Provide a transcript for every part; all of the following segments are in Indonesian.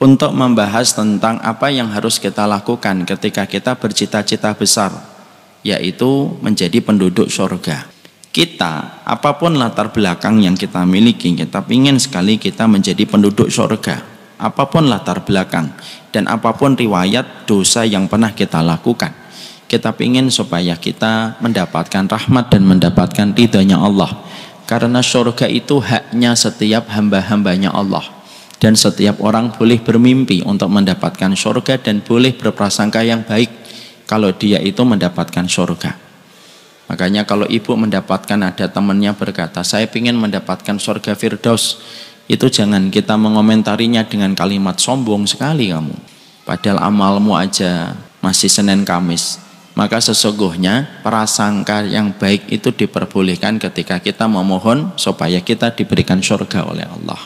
untuk membahas tentang apa yang harus kita lakukan ketika kita bercita-cita besar, yaitu menjadi penduduk surga. Kita, apapun latar belakang yang kita miliki, kita ingin sekali kita menjadi penduduk surga. Apapun latar belakang dan apapun riwayat dosa yang pernah kita lakukan, kita ingin supaya kita mendapatkan rahmat dan mendapatkan ridhonya Allah. Karena surga itu haknya setiap hamba-hambanya Allah. Dan setiap orang boleh bermimpi untuk mendapatkan surga dan boleh berprasangka yang baik kalau dia itu mendapatkan surga. Makanya kalau ibu mendapatkan, ada temannya berkata, saya ingin mendapatkan surga Firdaus, itu jangan kita mengomentarinya dengan kalimat sombong sekali kamu. Padahal amalmu aja masih Senin Kamis. Maka sesungguhnya prasangka yang baik itu diperbolehkan ketika kita memohon supaya kita diberikan surga oleh Allah.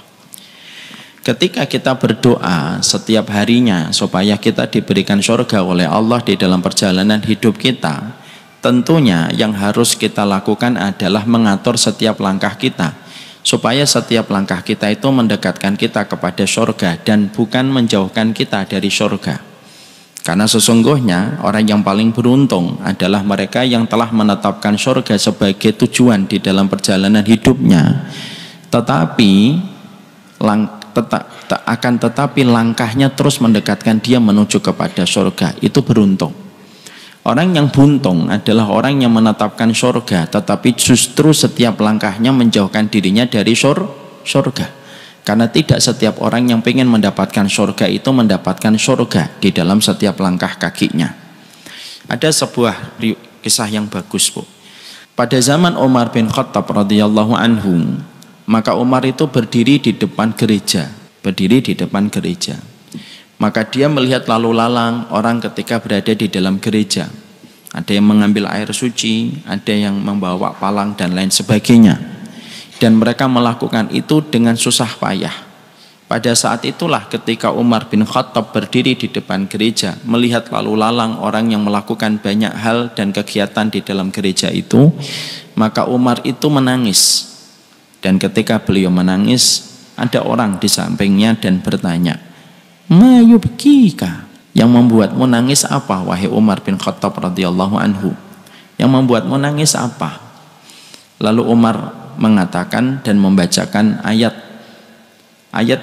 Ketika kita berdoa setiap harinya supaya kita diberikan surga oleh Allah di dalam perjalanan hidup kita, tentunya yang harus kita lakukan adalah mengatur setiap langkah kita, supaya setiap langkah kita itu mendekatkan kita kepada surga dan bukan menjauhkan kita dari surga. Karena sesungguhnya orang yang paling beruntung adalah mereka yang telah menetapkan surga sebagai tujuan di dalam perjalanan hidupnya, tetapi langkahnya terus mendekatkan dia menuju kepada surga. Itu beruntung. Orang yang buntung adalah orang yang menetapkan surga tetapi justru setiap langkahnya menjauhkan dirinya dari surga. Karena tidak setiap orang yang ingin mendapatkan surga itu mendapatkan surga di dalam setiap langkah kakinya. Ada sebuah kisah yang bagus, Bu. Pada zaman Umar bin Khattab radhiyallahu anhu, maka Umar itu berdiri di depan gereja. Maka dia melihat lalu lalang orang ketika berada di dalam gereja. Ada yang mengambil air suci, ada yang membawa palang dan lain sebagainya. Dan mereka melakukan itu dengan susah payah. Pada saat itulah ketika Umar bin Khattab berdiri di depan gereja, melihat lalu lalang orang yang melakukan banyak hal dan kegiatan di dalam gereja itu, maka Umar itu menangis. Dan ketika beliau menangis, ada orang di sampingnya dan bertanya, "Ma yubkika?" Yang membuatmu nangis apa, wahai Umar bin Khattab radhiyallahu anhu? Yang membuatmu nangis apa? Lalu Umar mengatakan dan membacakan ayat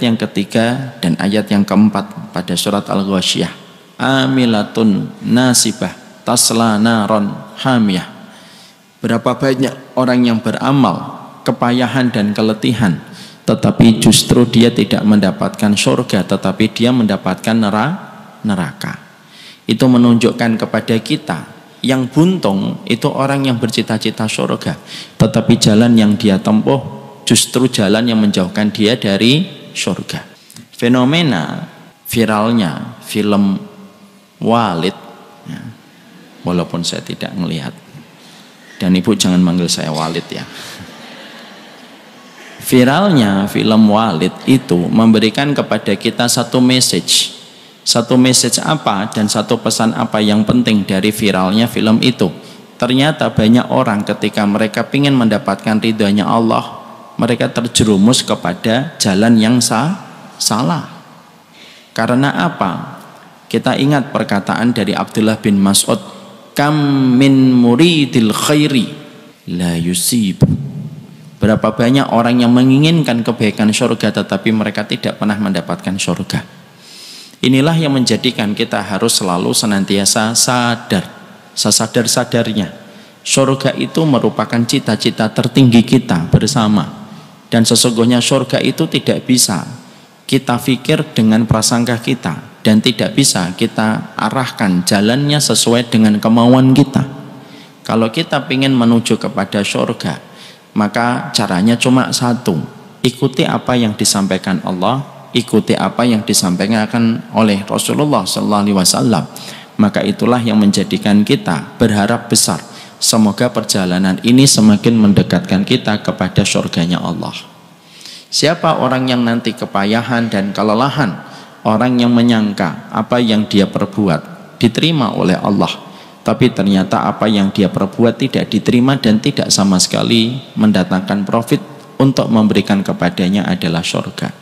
yang ketiga dan ayat yang keempat pada surat Al-Ghasyiyah. Amilatun nasibah tasla naron hamiyah. Berapa banyak orang yang beramal kepayahan dan keletihan, tetapi justru dia tidak mendapatkan surga, tetapi dia mendapatkan neraka. Itu menunjukkan kepada kita, yang buntung itu orang yang bercita-cita surga, tetapi jalan yang dia tempuh justru jalan yang menjauhkan dia dari surga. Fenomena viralnya film Walid, ya, walaupun saya tidak melihat, dan ibu jangan manggil saya Walid ya. Viralnya film Walid itu memberikan kepada kita satu message. Satu message apa dan satu pesan apa yang penting dari viralnya film itu? Ternyata banyak orang ketika mereka ingin mendapatkan ridhonya Allah, mereka terjerumus kepada jalan yang salah. Karena apa? Kita ingat perkataan dari Abdullah bin Mas'ud, "Kam min muridil khairi la yusib." Berapa banyak orang yang menginginkan kebaikan surga tetapi mereka tidak pernah mendapatkan surga. Inilah yang menjadikan kita harus selalu senantiasa sadar, sesadar-sadarnya, surga itu merupakan cita-cita tertinggi kita bersama. Dan sesungguhnya surga itu tidak bisa kita pikir dengan prasangka kita, dan tidak bisa kita arahkan jalannya sesuai dengan kemauan kita. Kalau kita ingin menuju kepada surga, maka caranya cuma satu, ikuti apa yang disampaikan Allah, ikuti apa yang disampaikan oleh Rasulullah SAW. Maka itulah yang menjadikan kita berharap besar, semoga perjalanan ini semakin mendekatkan kita kepada surganya Allah. Siapa orang yang nanti kepayahan dan kelelahan, orang yang menyangka apa yang dia perbuat diterima oleh Allah, tapi ternyata apa yang dia perbuat tidak diterima dan tidak sama sekali mendatangkan profit untuk memberikan kepadanya adalah surga.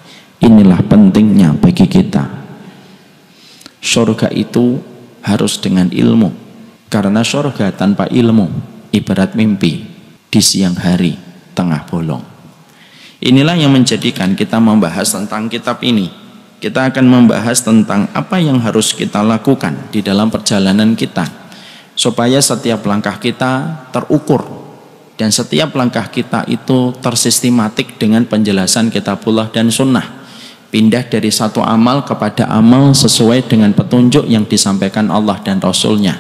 Inilah pentingnya bagi kita Surga itu harus dengan ilmu, karena surga tanpa ilmu ibarat mimpi di siang hari tengah bolong. Inilah yang menjadikan kita membahas tentang kitab ini. Kita akan membahas tentang apa yang harus kita lakukan di dalam perjalanan kita, supaya setiap langkah kita terukur dan setiap langkah kita itu tersistematik dengan penjelasan kitabullah dan sunnah. Pindah dari satu amal kepada amal sesuai dengan petunjuk yang disampaikan Allah dan Rasulnya.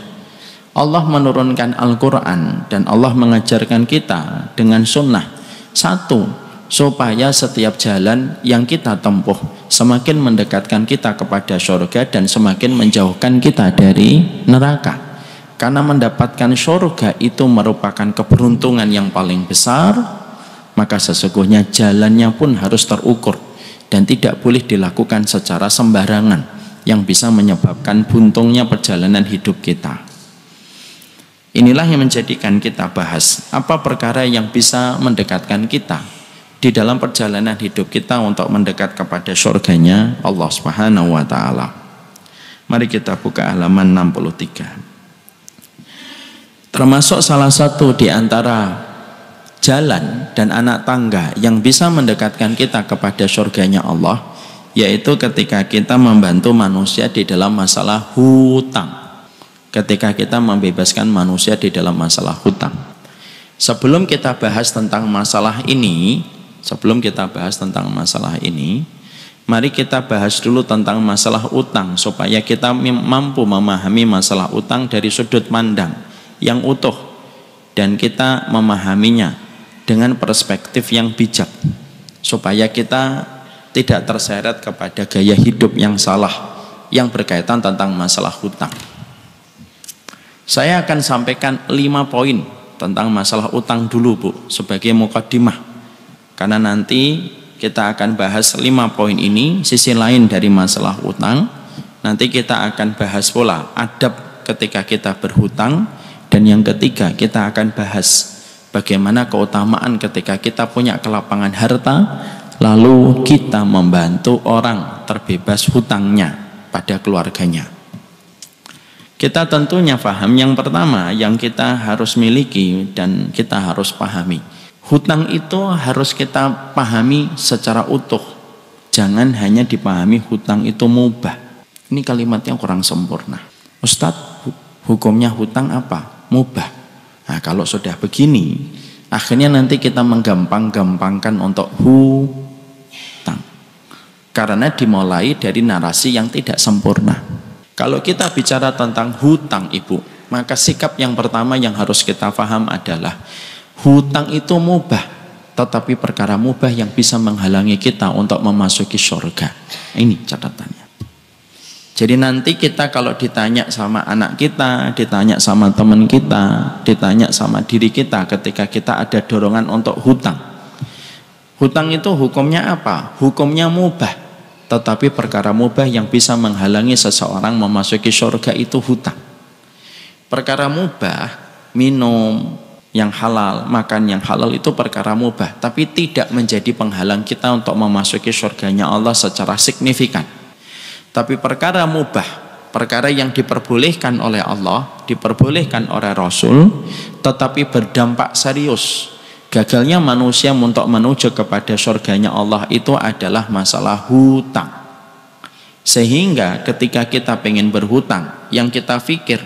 Allah menurunkan Al-Quran dan Allah mengajarkan kita dengan sunnah. Satu, supaya setiap jalan yang kita tempuh semakin mendekatkan kita kepada surga dan semakin menjauhkan kita dari neraka. Karena mendapatkan surga itu merupakan keberuntungan yang paling besar, maka sesungguhnya jalannya pun harus terukur dan tidak boleh dilakukan secara sembarangan yang bisa menyebabkan buntungnya perjalanan hidup kita. Inilah yang menjadikan kita bahas apa perkara yang bisa mendekatkan kita di dalam perjalanan hidup kita untuk mendekat kepada surganya Allah Subhanahu wa ta'ala. Mari kita buka halaman 63. Termasuk salah satu di antara jalan dan anak tangga yang bisa mendekatkan kita kepada surganya Allah, yaitu ketika kita membantu manusia di dalam masalah hutang, ketika kita membebaskan manusia di dalam masalah hutang. Sebelum kita bahas tentang masalah ini, mari kita bahas dulu tentang masalah utang, supaya kita mampu memahami masalah utang dari sudut pandang yang utuh dan kita memahaminya dengan perspektif yang bijak, supaya kita tidak terseret kepada gaya hidup yang salah yang berkaitan tentang masalah hutang. Saya akan sampaikan 5 poin tentang masalah utang dulu, Bu, sebagai mukaddimah, karena nanti kita akan bahas 5 poin ini, sisi lain dari masalah utang. Nanti kita akan bahas pula adab ketika kita berhutang, dan yang ketiga kita akan bahas bagaimana keutamaan ketika kita punya kelapangan harta, lalu kita membantu orang terbebas hutangnya pada keluarganya. Kita tentunya paham yang pertama yang kita harus miliki dan kita harus pahami. Hutang itu harus kita pahami secara utuh. Jangan hanya dipahami hutang itu mubah. Ini kalimatnya kurang sempurna. Ustadz, hukumnya hutang apa? Mubah. Nah, kalau sudah begini, akhirnya nanti kita menggampang-gampangkan untuk hutang, karena dimulai dari narasi yang tidak sempurna. Kalau kita bicara tentang hutang, Ibu, maka sikap yang pertama yang harus kita paham adalah hutang itu mubah, tetapi perkara mubah yang bisa menghalangi kita untuk memasuki surga. Ini catatannya. Jadi nanti kita kalau ditanya sama anak kita, ditanya sama teman kita, ditanya sama diri kita ketika kita ada dorongan untuk hutang. Hutang itu hukumnya apa? Hukumnya mubah. Tetapi perkara mubah yang bisa menghalangi seseorang memasuki surga itu hutang. Perkara mubah, minum yang halal, makan yang halal itu perkara mubah, tapi tidak menjadi penghalang kita untuk memasuki surganya Allah secara signifikan. Tapi perkara mubah, perkara yang diperbolehkan oleh Allah, diperbolehkan oleh Rasul, tetapi berdampak serius. Gagalnya manusia untuk menuju kepada surganya Allah itu adalah masalah hutang. Sehingga ketika kita pengen berhutang, yang kita pikir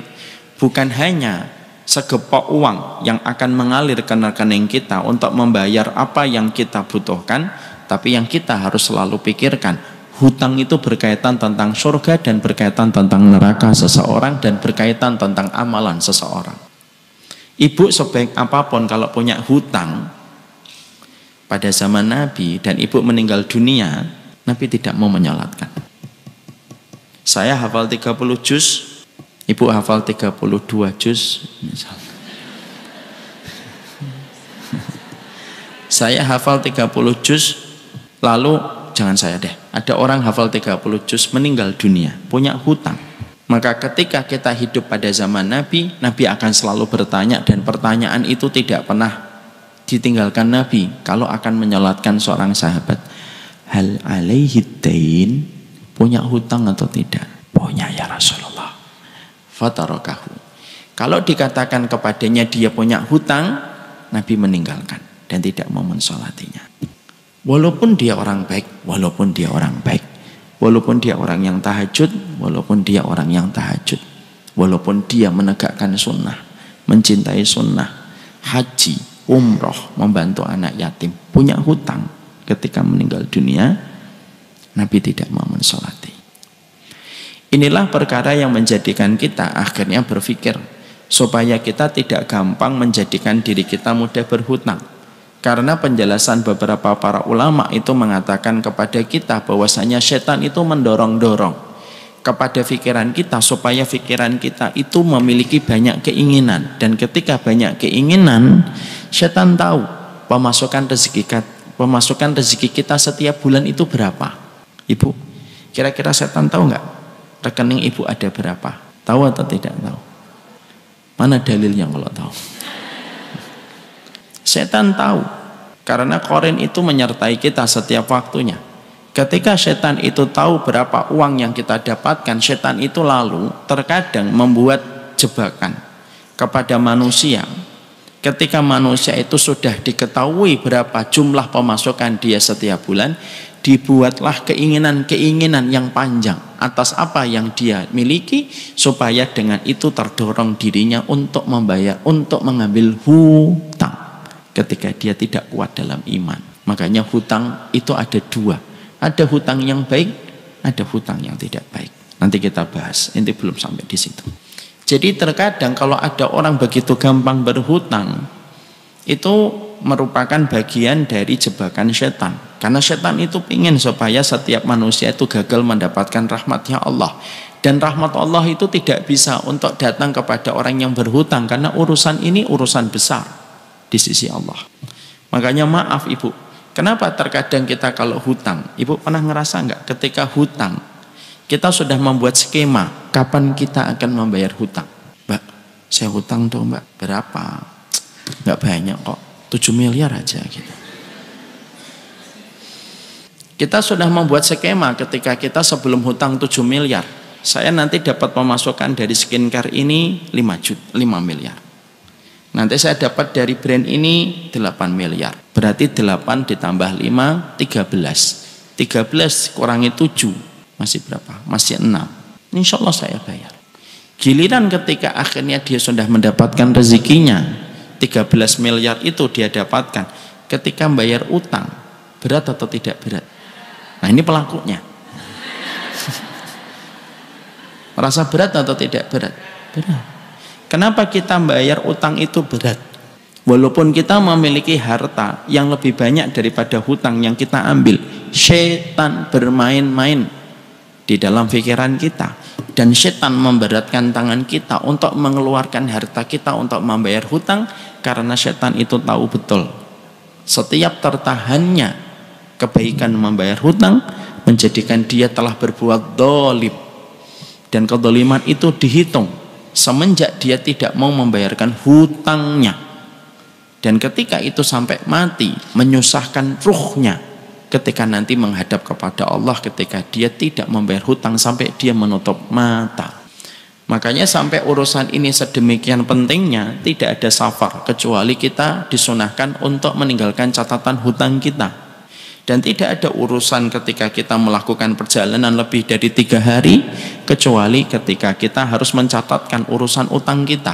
bukan hanya segepok uang yang akan mengalir ke rekening kita untuk membayar apa yang kita butuhkan, tapi yang kita harus selalu pikirkan, hutang itu berkaitan tentang surga dan berkaitan tentang neraka seseorang dan berkaitan tentang amalan seseorang. Ibu sebaik apapun kalau punya hutang, pada zaman Nabi dan ibu meninggal dunia, Nabi tidak mau menyolatkan. Saya hafal 30 juz, ibu hafal 32 juz misalnya. Saya hafal 30 juz, lalu jangan saya deh, ada orang hafal 30 juz meninggal dunia, punya hutang. Maka ketika kita hidup pada zaman Nabi, Nabi akan selalu bertanya, dan pertanyaan itu tidak pernah ditinggalkan Nabi kalau akan menyolatkan seorang sahabat. Hal alaihi dain, punya hutang atau tidak? Punya ya Rasulullah. Fatarakahu. Kalau dikatakan kepadanya dia punya hutang, Nabi meninggalkan dan tidak mau mensolatinya. Walaupun dia orang baik, walaupun dia orang baik, walaupun dia orang yang tahajud, walaupun dia orang yang tahajud, walaupun dia menegakkan sunnah, mencintai sunnah, haji, umroh, membantu anak yatim, punya hutang, ketika meninggal dunia, Nabi tidak mau mensolati. Inilah perkara yang menjadikan kita akhirnya berpikir supaya kita tidak gampang menjadikan diri kita mudah berhutang. Karena penjelasan beberapa para ulama itu mengatakan kepada kita bahwasanya setan itu mendorong-dorong kepada pikiran kita supaya pikiran kita itu memiliki banyak keinginan, dan ketika banyak keinginan, setan tahu pemasukan rezeki kita setiap bulan itu berapa. Ibu, kira-kira setan tahu nggak rekening ibu ada berapa? Tahu atau tidak tahu? Mana dalilnya kalau tahu? Setan tahu, karena korin itu menyertai kita setiap waktunya. Ketika setan itu tahu berapa uang yang kita dapatkan, setan itu lalu terkadang membuat jebakan kepada manusia. Ketika manusia itu sudah diketahui berapa jumlah pemasukan dia setiap bulan, dibuatlah keinginan-keinginan yang panjang atas apa yang dia miliki, supaya dengan itu terdorong dirinya untuk membayar, untuk mengambil hutang ketika dia tidak kuat dalam iman. Makanya hutang itu ada dua, ada hutang yang baik, ada hutang yang tidak baik. Nanti kita bahas, ini belum sampai di situ. Jadi terkadang kalau ada orang begitu gampang berhutang, itu merupakan bagian dari jebakan setan. Karena setan itu ingin supaya setiap manusia itu gagal mendapatkan rahmatnya Allah. Dan rahmat Allah itu tidak bisa untuk datang kepada orang yang berhutang, karena urusan ini urusan besar di sisi Allah. Makanya maaf ibu, kenapa terkadang kita kalau hutang, ibu pernah ngerasa nggak ketika hutang kita sudah membuat skema kapan kita akan membayar hutang? Mbak, saya hutang tuh mbak, berapa? Nggak banyak kok, 7 miliar aja gitu. Kita sudah membuat skema ketika kita sebelum hutang 7 miliar, saya nanti dapat pemasukan dari skincare ini 5 miliar. Nanti saya dapat dari brand ini 8 miliar. Berarti 8 ditambah 5, 13. 13 kurangi 7. Masih berapa? Masih 6. Insya Allah saya bayar. Giliran ketika akhirnya dia sudah mendapatkan rezekinya, 13 miliar itu dia dapatkan. Ketika membayar utang, berat atau tidak berat? Nah ini pelakunya. Merasa berat atau tidak berat? Berat. Kenapa kita membayar utang itu berat? Walaupun kita memiliki harta yang lebih banyak daripada hutang yang kita ambil, setan bermain-main di dalam pikiran kita, dan setan memberatkan tangan kita untuk mengeluarkan harta kita untuk membayar hutang, karena setan itu tahu betul setiap tertahannya kebaikan membayar hutang menjadikan dia telah berbuat dolim, dan kedoliman itu dihitung semenjak dia tidak mau membayarkan hutangnya, dan ketika itu sampai mati menyusahkan ruhnya ketika nanti menghadap kepada Allah, ketika dia tidak membayar hutang sampai dia menutup mata. Makanya sampai urusan ini sedemikian pentingnya, tidak ada safar kecuali kita disunahkan untuk meninggalkan catatan hutang kita. Dan tidak ada urusan ketika kita melakukan perjalanan lebih dari 3 hari kecuali ketika kita harus mencatatkan urusan utang kita.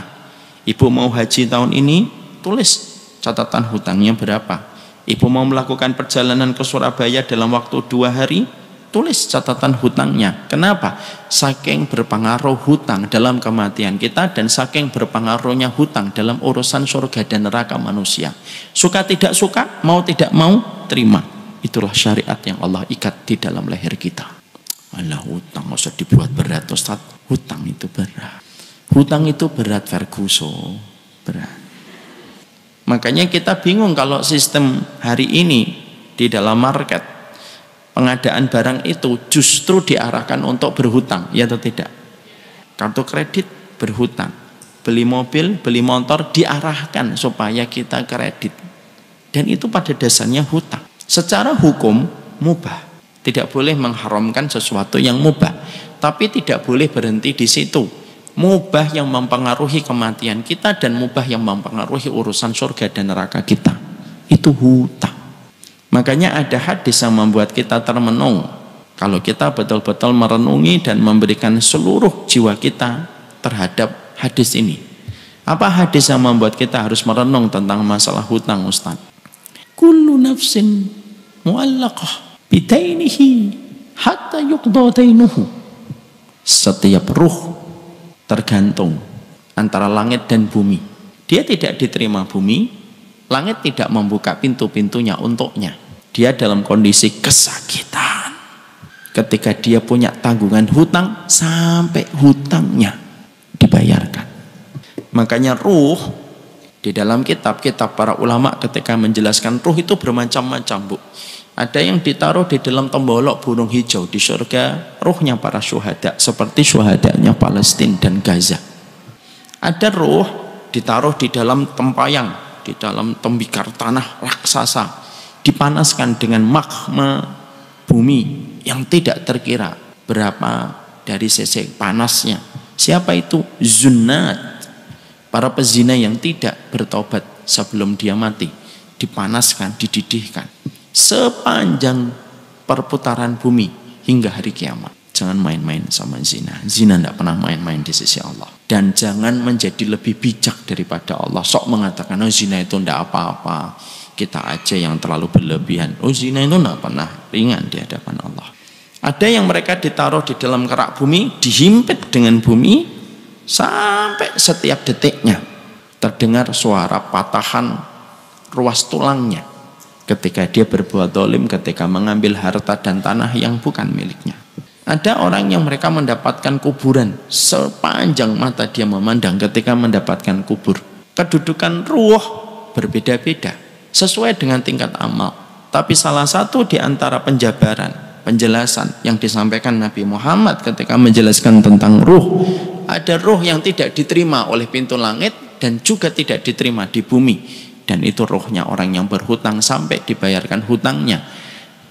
Ibu mau haji tahun ini, tulis catatan hutangnya berapa. Ibu mau melakukan perjalanan ke Surabaya dalam waktu 2 hari, tulis catatan hutangnya. Kenapa? Saking berpengaruh hutang dalam kematian kita, dan saking berpengaruhnya hutang dalam urusan surga dan neraka manusia. Suka tidak suka, mau tidak mau, terima. Itulah syariat yang Allah ikat di dalam leher kita. Alah, hutang nggak usah dibuat berat Ustaz. Hutang itu berat. Hutang itu berat Ferguson, berat. Makanya kita bingung kalau sistem hari ini di dalam market pengadaan barang itu justru diarahkan untuk berhutang, ya atau tidak? Kartu kredit berhutang, beli mobil, beli motor diarahkan supaya kita kredit, dan itu pada dasarnya hutang. Secara hukum mubah, tidak boleh mengharamkan sesuatu yang mubah, Tapi tidak boleh berhenti di situ. Mubah yang mempengaruhi kematian kita dan mubah yang mempengaruhi urusan surga dan neraka kita, itu hutang. Makanya ada hadis yang membuat kita termenung. Kalau kita betul-betul merenungi dan memberikan seluruh jiwa kita terhadap hadis ini. Apa hadis yang membuat kita harus merenung tentang masalah hutang, Ustaz? Kullu nafsin mu'allaqah bidainihi hatta yuqda dainuhu. Setiap ruh tergantung antara langit dan bumi. Dia tidak diterima bumi, langit tidak membuka pintu-pintunya untuknya. Dia dalam kondisi kesakitan ketika dia punya tanggungan hutang sampai hutangnya dibayarkan. Makanya ruh di dalam kitab-kitab para ulama ketika menjelaskan ruh itu bermacam-macam, Bu. Ada yang ditaruh di dalam tembolok burung hijau di surga, ruhnya para syuhada seperti syuhadanya Palestina dan Gaza. Ada ruh ditaruh di dalam tempayang, di dalam tembikar tanah raksasa, dipanaskan dengan magma bumi yang tidak terkira berapa dari cc panasnya. Siapa itu? Zunnat, para pezina yang tidak bertobat sebelum dia mati, dipanaskan, dididihkan sepanjang perputaran bumi hingga hari kiamat. Jangan main-main sama zina. Zina tidak pernah main-main di sisi Allah. Dan jangan menjadi lebih bijak daripada Allah. Sok mengatakan, oh zina itu tidak apa-apa, kita aja yang terlalu berlebihan. Oh zina itu tidak pernah ringan di hadapan Allah. Ada yang mereka ditaruh di dalam kerak bumi, dihimpit dengan bumi, sampai setiap detiknya terdengar suara patahan ruas tulangnya ketika dia berbuat zalim, ketika mengambil harta dan tanah yang bukan miliknya. Ada orang yang mereka mendapatkan kuburan sepanjang mata dia memandang ketika mendapatkan kubur. Kedudukan ruh berbeda-beda sesuai dengan tingkat amal. Tapi salah satu di antara penjelasan yang disampaikan Nabi Muhammad ketika menjelaskan tentang ruh, ada ruh yang tidak diterima oleh pintu langit dan juga tidak diterima di bumi. Dan itu rohnya orang yang berhutang sampai dibayarkan hutangnya.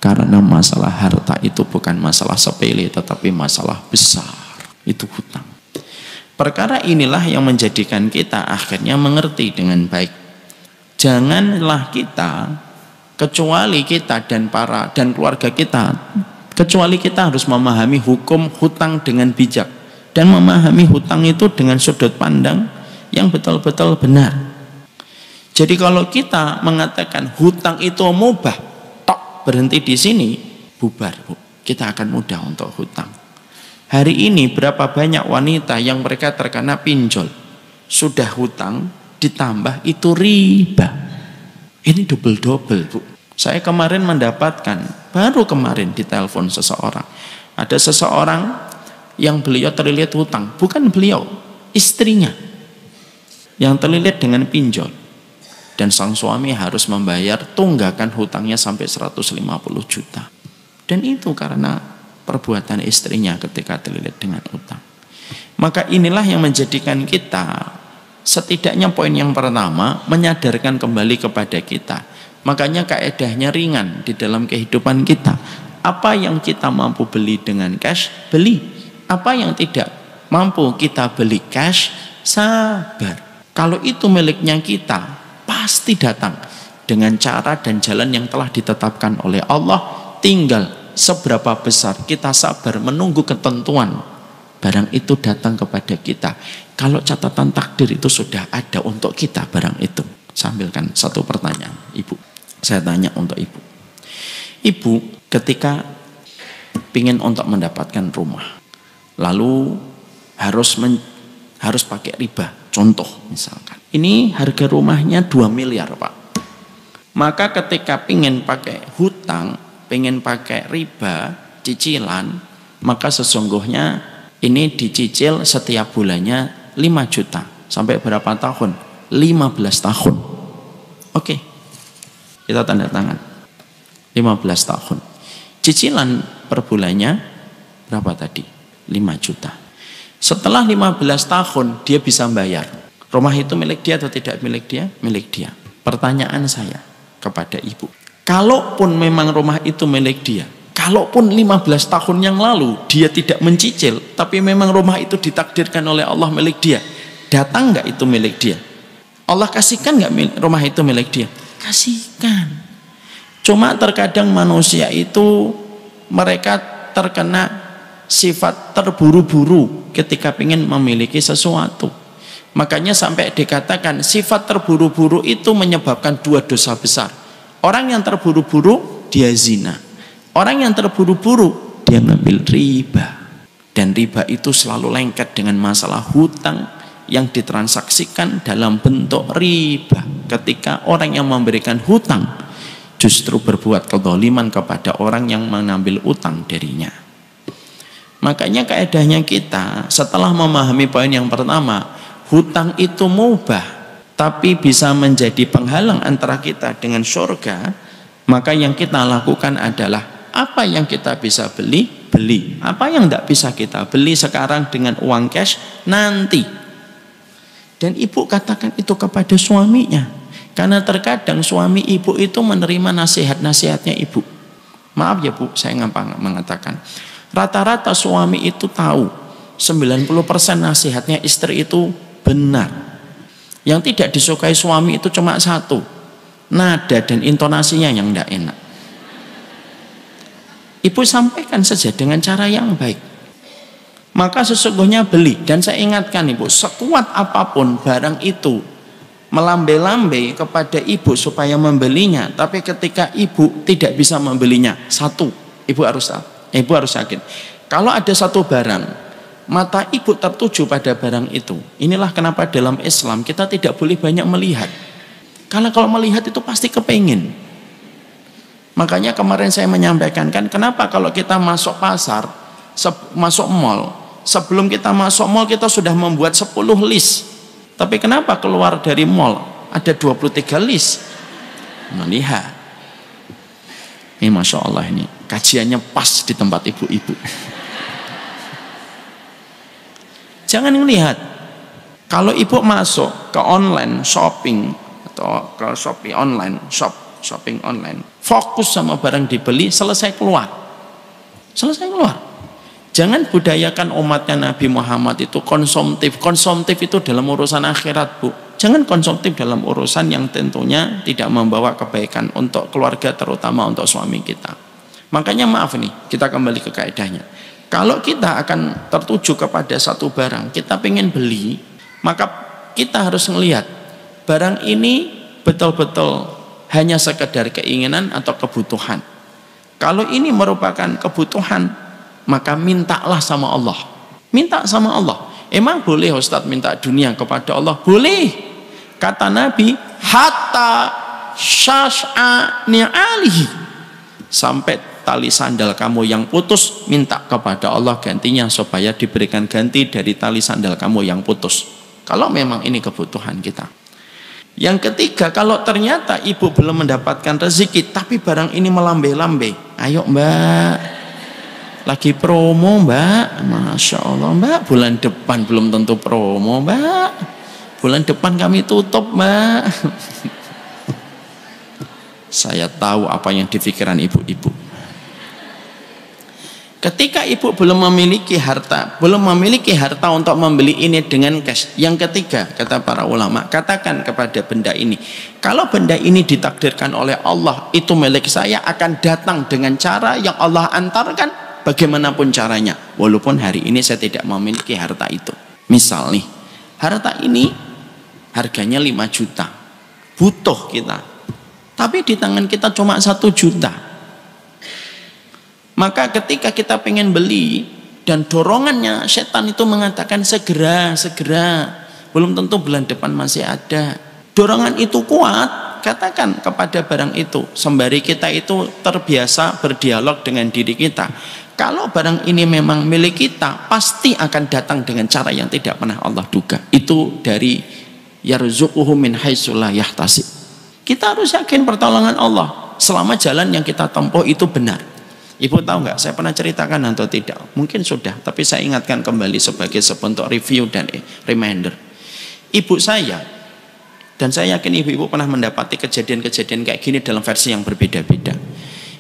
Karena masalah harta itu bukan masalah sepele, tetapi masalah besar. Itu hutang. Perkara inilah yang menjadikan kita akhirnya mengerti dengan baik. Janganlah kita, kecuali kita dan keluarga kita, kecuali kita harus memahami hukum hutang dengan bijak. Dan memahami hutang itu dengan sudut pandang yang betul-betul benar. Jadi kalau kita mengatakan hutang itu mubah, tok berhenti di sini, bubar, Bu. Kita akan mudah untuk hutang. Hari ini berapa banyak wanita yang mereka terkena pinjol, sudah hutang ditambah itu riba. Ini double-double, Bu. Saya kemarin mendapatkan, baru kemarin ditelepon seseorang. Ada seseorang yang beliau terlilit hutang, bukan beliau, istrinya yang terlilit dengan pinjol. Dan sang suami harus membayar tunggakan hutangnya sampai 150 juta. Dan itu karena perbuatan istrinya ketika terlilit dengan hutang. Maka inilah yang menjadikan kita, setidaknya poin yang pertama, menyadarkan kembali kepada kita. Makanya kaedahnya ringan di dalam kehidupan kita. Apa yang kita mampu beli dengan cash, beli. Apa yang tidak mampu kita beli cash, sabar. Kalau itu miliknya kita, pasti datang dengan cara dan jalan yang telah ditetapkan oleh Allah. Tinggal seberapa besar kita sabar menunggu ketentuan barang itu datang kepada kita. Kalau catatan takdir itu sudah ada untuk kita barang itu. Sambilkan satu pertanyaan, Ibu. Saya tanya untuk Ibu. Ibu ketika ingin untuk mendapatkan rumah, lalu harus pakai riba. Contoh misalkan, ini harga rumahnya 2 miliar, Pak. Maka ketika pengen pakai hutang, pengen pakai riba, cicilan, maka sesungguhnya ini dicicil setiap bulannya 5 juta. Sampai berapa tahun? 15 tahun. Oke, kita tanda tangan. 15 tahun. Cicilan per bulannya berapa tadi? 5 juta. Setelah 15 tahun dia bisa bayar. Rumah itu milik dia atau tidak milik dia? Milik dia. Pertanyaan saya kepada Ibu, kalaupun memang rumah itu milik dia, kalaupun 15 tahun yang lalu dia tidak mencicil, tapi memang rumah itu ditakdirkan oleh Allah milik dia, datang nggak itu milik dia? Allah kasihkan nggak rumah itu milik dia? Kasihkan. Cuma terkadang manusia itu mereka terkena sifat terburu-buru ketika ingin memiliki sesuatu. Makanya sampai dikatakan sifat terburu-buru itu menyebabkan 2 dosa besar. Orang yang terburu-buru dia zina. Orang yang terburu-buru dia ngambil riba. Dan riba itu selalu lengket dengan masalah hutang yang ditransaksikan dalam bentuk riba. Ketika orang yang memberikan hutang justru berbuat kezaliman kepada orang yang mengambil utang darinya. Makanya kaedahnya kita setelah memahami poin yang pertama, hutang itu mubah tapi bisa menjadi penghalang antara kita dengan surga, maka yang kita lakukan adalah apa yang kita bisa beli, beli. Apa yang tidak bisa kita beli sekarang dengan uang cash, nanti. Dan ibu katakan itu kepada suaminya. Karena terkadang suami ibu itu menerima nasihat-nasihatnya ibu. Maaf ya bu, saya mengatakan. Rata-rata suami itu tahu 90% nasihatnya istri itu benar. Yang tidak disukai suami itu cuma satu, nada dan intonasinya yang tidak enak. Ibu sampaikan saja dengan cara yang baik. Maka sesungguhnya beli. Dan saya ingatkan ibu, sekuat apapun barang itu melambai-lambai kepada ibu supaya membelinya, tapi ketika ibu tidak bisa membelinya, satu, ibu harus yakin. Kalau ada satu barang, mata ibu tertuju pada barang itu. Inilah kenapa dalam Islam kita tidak boleh banyak melihat. Karena kalau melihat itu pasti kepengin. Makanya kemarin saya menyampaikan kan, kenapa kalau kita masuk pasar, masuk mall, sebelum kita masuk mall kita sudah membuat 10 list. Tapi kenapa keluar dari mall ada 23 list? Melihat. Ini Masya Allah, ini kajiannya pas di tempat ibu-ibu. Jangan melihat. Kalau ibu masuk ke online shopping atau ke Shopee online, shopping online, fokus sama barang dibeli, selesai keluar. Jangan budayakan umatnya Nabi Muhammad itu konsumtif. Konsumtif itu dalam urusan akhirat bu. Jangan konsumtif dalam urusan yang tentunya tidak membawa kebaikan untuk keluarga, terutama untuk suami kita. Makanya maaf nih, kita kembali ke kaidahnya. Kalau kita akan tertuju kepada satu barang, kita pengen beli, maka kita harus melihat barang ini betul-betul hanya sekedar keinginan atau kebutuhan. Kalau ini merupakan kebutuhan, maka mintalah sama Allah. Minta sama Allah. Emang boleh Ustadz minta dunia kepada Allah? Boleh. Kata Nabi, hatta syas'a ni'alihi, sampai tali sandal kamu yang putus, minta kepada Allah gantinya supaya diberikan ganti dari tali sandal kamu yang putus. Kalau memang ini kebutuhan kita. Yang ketiga, kalau ternyata ibu belum mendapatkan rezeki tapi barang ini melambai-lambai, ayo mbak, lagi promo mbak, Masya Allah mbak, bulan depan belum tentu promo mbak, bulan depan kami tutup mbak. Saya tahu apa yang dipikiran ibu-ibu. Ketika ibu belum memiliki harta untuk membeli ini dengan cash. Yang ketiga, kata para ulama, katakan kepada benda ini, kalau benda ini ditakdirkan oleh Allah itu milik saya, akan datang dengan cara yang Allah antarkan bagaimanapun caranya, walaupun hari ini saya tidak memiliki harta itu. Misal nih, harta ini harganya 5 juta, butuh kita, tapi di tangan kita cuma 1 juta. Maka ketika kita pengen beli dan dorongannya setan itu mengatakan segera, belum tentu bulan depan masih ada. Dorongan itu kuat, katakan kepada barang itu, sembari kita itu terbiasa berdialog dengan diri kita. Kalau barang ini memang milik kita, pasti akan datang dengan cara yang tidak pernah Allah duga. Itu dari yarzuquhu min haitsu la yahtasib. Kita harus yakin pertolongan Allah selama jalan yang kita tempuh itu benar. Ibu tahu nggak, saya pernah ceritakan atau tidak? Mungkin sudah, tapi saya ingatkan kembali sebagai sebentuk review dan reminder. Ibu saya, dan saya yakin ibu-ibu pernah mendapati kejadian-kejadian kayak gini dalam versi yang berbeda-beda.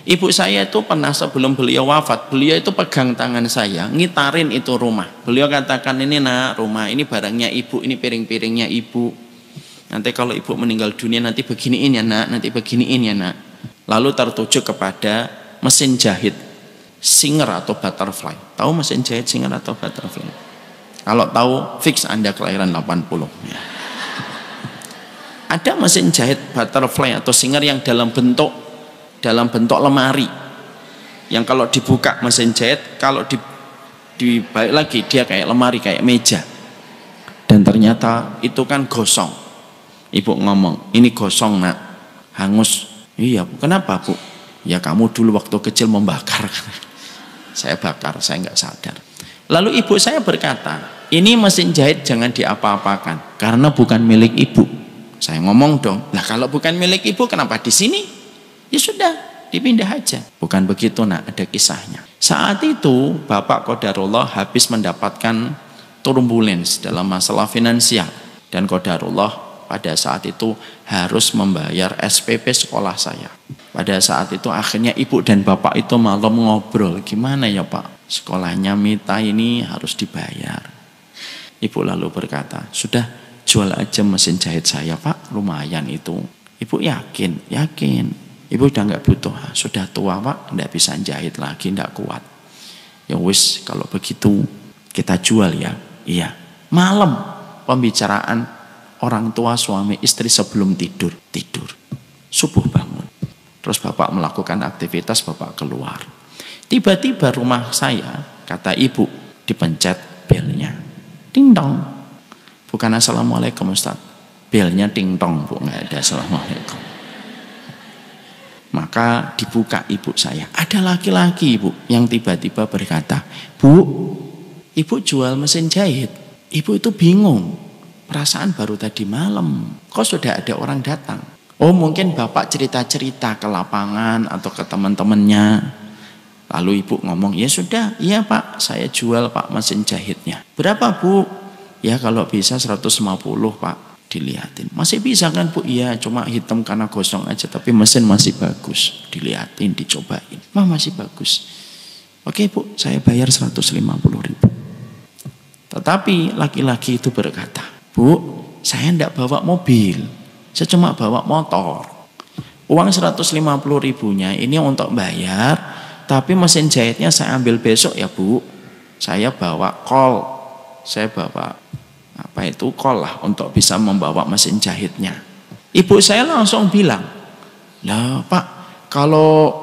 Ibu saya itu pernah sebelum beliau wafat, beliau itu pegang tangan saya, ngitarin itu rumah. Beliau katakan, ini nak rumah, ini barangnya ibu, ini piring-piringnya ibu. Nanti kalau ibu meninggal dunia nanti beginiin ya nak, nanti beginiin ya nak. Lalu tertuju kepada mesin jahit, Singer atau Butterfly. Tahu mesin jahit Singer atau Butterfly? Kalau tahu, fix Anda kelahiran 80. Ya. Ada mesin jahit Butterfly atau Singer yang dalam bentuk lemari, yang kalau dibuka mesin jahit, kalau dibalik lagi dia kayak lemari, kayak meja. Dan ternyata itu kan gosong. Ibu ngomong, ini gosong nak, hangus. Iya Bu, kenapa Bu? Ya kamu dulu waktu kecil membakar. Saya bakar, saya nggak sadar. Lalu ibu saya berkata, ini mesin jahit jangan diapa-apakan karena bukan milik ibu. Saya ngomong dong, lah kalau bukan milik ibu kenapa di sini? Ya sudah, dipindah aja. Bukan begitu nak, ada kisahnya. Saat itu Bapak Qadarullah habis mendapatkan turbulence dalam masalah finansial. Dan Qadarullah pada saat itu harus membayar SPP sekolah saya. Pada saat itu akhirnya ibu dan bapak itu malam ngobrol, gimana ya Pak, sekolahnya Mita ini harus dibayar. Ibu lalu berkata, sudah jual aja mesin jahit saya Pak, lumayan itu. Ibu yakin. Ibu udah nggak butuh, sudah tua Pak, nggak bisa jahit lagi, nggak kuat. Ya wis, kalau begitu kita jual ya. Iya. Malam pembicaraan orang tua suami istri sebelum tidur. Subuh bangun. Terus bapak melakukan aktivitas, bapak keluar. Tiba-tiba rumah saya, kata ibu, dipencet belnya. Ding dong. Bukan assalamualaikum Ustaz. Belnya ding dong Bu, nggak ada assalamualaikum. Maka dibuka ibu saya. Ada laki-laki ibu yang tiba-tiba berkata, Bu, ibu jual mesin jahit. Ibu itu bingung. Perasaan baru tadi malam. Kok sudah ada orang datang? Oh mungkin bapak cerita-cerita ke lapangan atau ke teman-temannya. Lalu ibu ngomong, ya sudah, iya Pak, saya jual Pak mesin jahitnya. Berapa Bu? Ya kalau bisa 150 Pak. Dilihatin, masih bisa kan Bu? Iya, cuma hitam karena gosong aja, tapi mesin masih bagus. Dilihatin, dicobain, masih bagus. Oke Bu, saya bayar 150.000. Tetapi laki-laki itu berkata, Bu, saya tidak bawa mobil, saya cuma bawa motor. Uang 150.000-nya ini untuk bayar, tapi mesin jahitnya saya ambil besok ya Bu. Saya bawa kol, saya bawa kol lah untuk bisa membawa mesin jahitnya. Ibu saya langsung bilang, lah Pak, kalau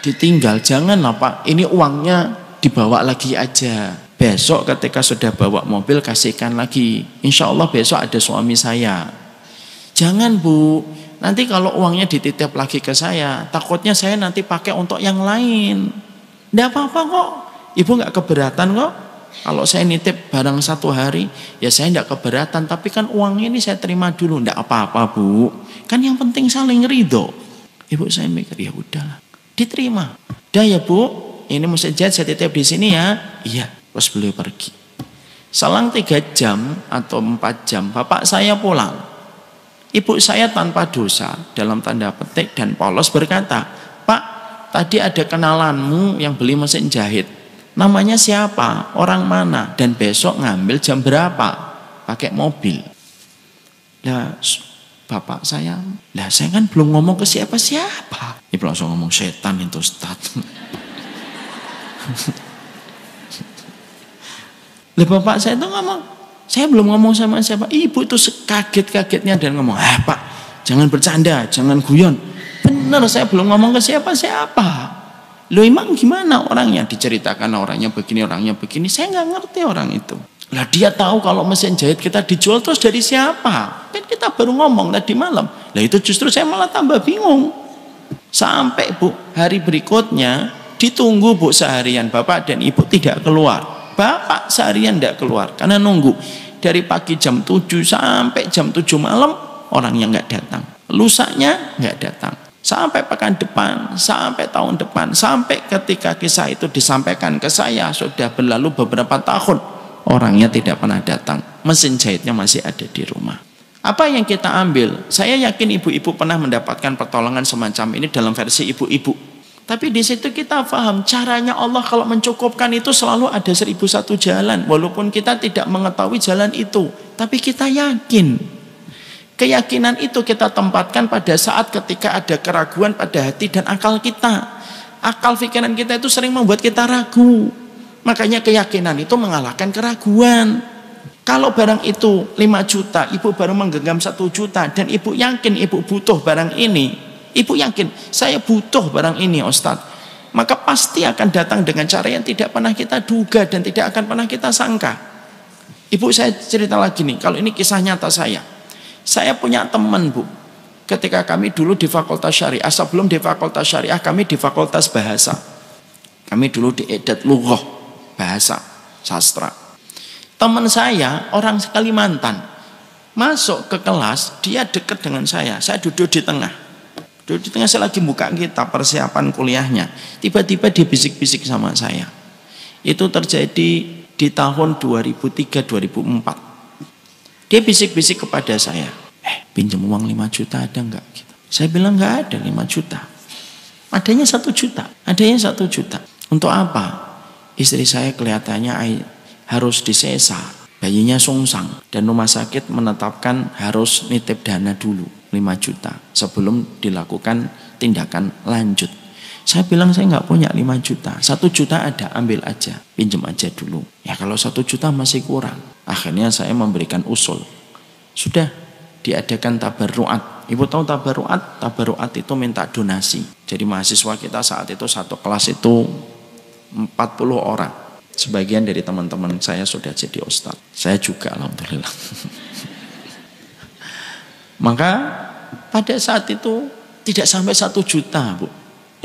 ditinggal janganlah Pak, ini uangnya dibawa lagi aja. Besok ketika sudah bawa mobil kasihkan lagi. Insya Allah besok ada suami saya. Jangan Bu, nanti kalau uangnya dititip lagi ke saya, takutnya saya nanti pakai untuk yang lain. Tidak apa-apa kok, Ibu nggak keberatan kok. Kalau saya nitip barang 1 hari, ya saya tidak keberatan. Tapi kan uang ini saya terima dulu. Tidak apa-apa Bu, kan yang penting saling ridho. Ibu saya mikir, ya udahlah, diterima. Udah ya Bu, ini mesin jahit saya titip di sini ya. Iya, terus beliau pergi. Selang 3 jam atau 4 jam, bapak saya pulang. Ibu saya tanpa dosa, dalam tanda petik dan polos berkata, Pak, tadi ada kenalanmu yang beli mesin jahit. Namanya siapa? Orang mana? Dan besok ngambil jam berapa? Pakai mobil. Lah bapak saya, lah saya kan belum ngomong ke siapa-siapa. Ibu langsung ngomong, setan itu Ustaz. Lah bapak saya itu ngomong, saya belum ngomong sama siapa. Ibu itu kaget-kagetnya dan ngomong, Pak, jangan bercanda, jangan guyon. Benar, saya belum ngomong ke siapa-siapa. Loh emang gimana orangnya? Diceritakan orangnya begini, saya nggak ngerti orang itu. Lah dia tahu kalau mesin jahit kita dijual terus dari siapa? Kan kita baru ngomong tadi malam. Lah itu justru saya malah tambah bingung. Sampai Bu, hari berikutnya ditunggu Bu seharian, bapak dan ibu tidak keluar. Bapak seharian tidak keluar karena nunggu. Dari pagi jam 7 sampai jam 7 malam orangnya nggak datang. Lusanya nggak datang. Sampai pekan depan, sampai tahun depan, sampai ketika kisah itu disampaikan ke saya, sudah berlalu beberapa tahun, orangnya tidak pernah datang. Mesin jahitnya masih ada di rumah. Apa yang kita ambil? Saya yakin ibu-ibu pernah mendapatkan pertolongan semacam ini dalam versi ibu-ibu. Tapi di situ kita paham caranya Allah kalau mencukupkan itu selalu ada 1001 jalan. Walaupun kita tidak mengetahui jalan itu, tapi kita yakin. Keyakinan itu kita tempatkan pada saat ketika ada keraguan pada hati dan akal kita. Akal pikiran kita itu sering membuat kita ragu. Makanya keyakinan itu mengalahkan keraguan. Kalau barang itu 5 juta, ibu baru menggenggam 1 juta, dan ibu yakin ibu butuh barang ini, ibu yakin saya butuh barang ini Ustadz, maka pasti akan datang dengan cara yang tidak pernah kita duga dan tidak akan pernah kita sangka. Ibu, saya cerita lagi nih, kalau ini kisah nyata saya punya teman Bu, ketika kami dulu di Fakultas Syariah, sebelum di Fakultas Syariah kami di Fakultas Bahasa, kami dulu di Edat Lughah, bahasa sastra. Teman saya orang Kalimantan masuk ke kelas, dia dekat dengan saya duduk di tengah. Saya lagi buka kitab persiapan kuliahnya. Tiba-tiba dia bisik-bisik sama saya. Itu terjadi di tahun 2003-2004. Dia bisik-bisik kepada saya, pinjam uang 5 juta ada enggak? Gitu. Saya bilang enggak ada 5 juta. Adanya 1 juta. Adanya 1 juta. Untuk apa? Istri saya kelihatannya harus disesar. Bayinya sungsang. Dan rumah sakit menetapkan harus nitip dana dulu 5 juta sebelum dilakukan tindakan lanjut. Saya bilang saya nggak punya 5 juta. 1 juta ada, ambil aja, pinjam aja dulu. Ya kalau 1 juta masih kurang. Akhirnya saya memberikan usul. Sudah diadakan tabarruat. Ibu tahu tabarruat? Tabarruat itu minta donasi. Jadi mahasiswa kita saat itu satu kelas itu 40 orang. Sebagian dari teman-teman saya sudah jadi ustadz. Saya juga alhamdulillah. Maka pada saat itu tidak sampai 1 juta Bu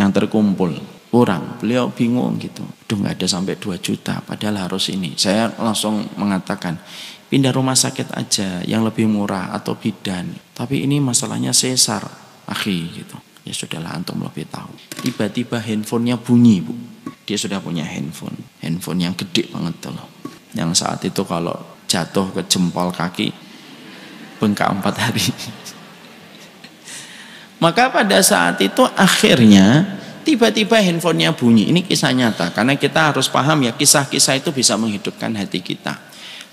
yang terkumpul, kurang. Beliau bingung gitu, aduh nggak ada sampai 2 juta padahal harus ini. Saya langsung mengatakan pindah rumah sakit aja yang lebih murah atau bidan, tapi ini masalahnya sesar akhi gitu. Ya sudahlah, antum lebih tahu. Tiba-tiba handphonenya bunyi Bu, dia sudah punya handphone yang gede banget tuh loh, yang saat itu kalau jatuh ke jempol kaki bengkak 4 hari. Maka pada saat itu akhirnya tiba-tiba handphonenya bunyi. Ini kisah nyata, karena kita harus paham ya, kisah-kisah itu bisa menghidupkan hati kita.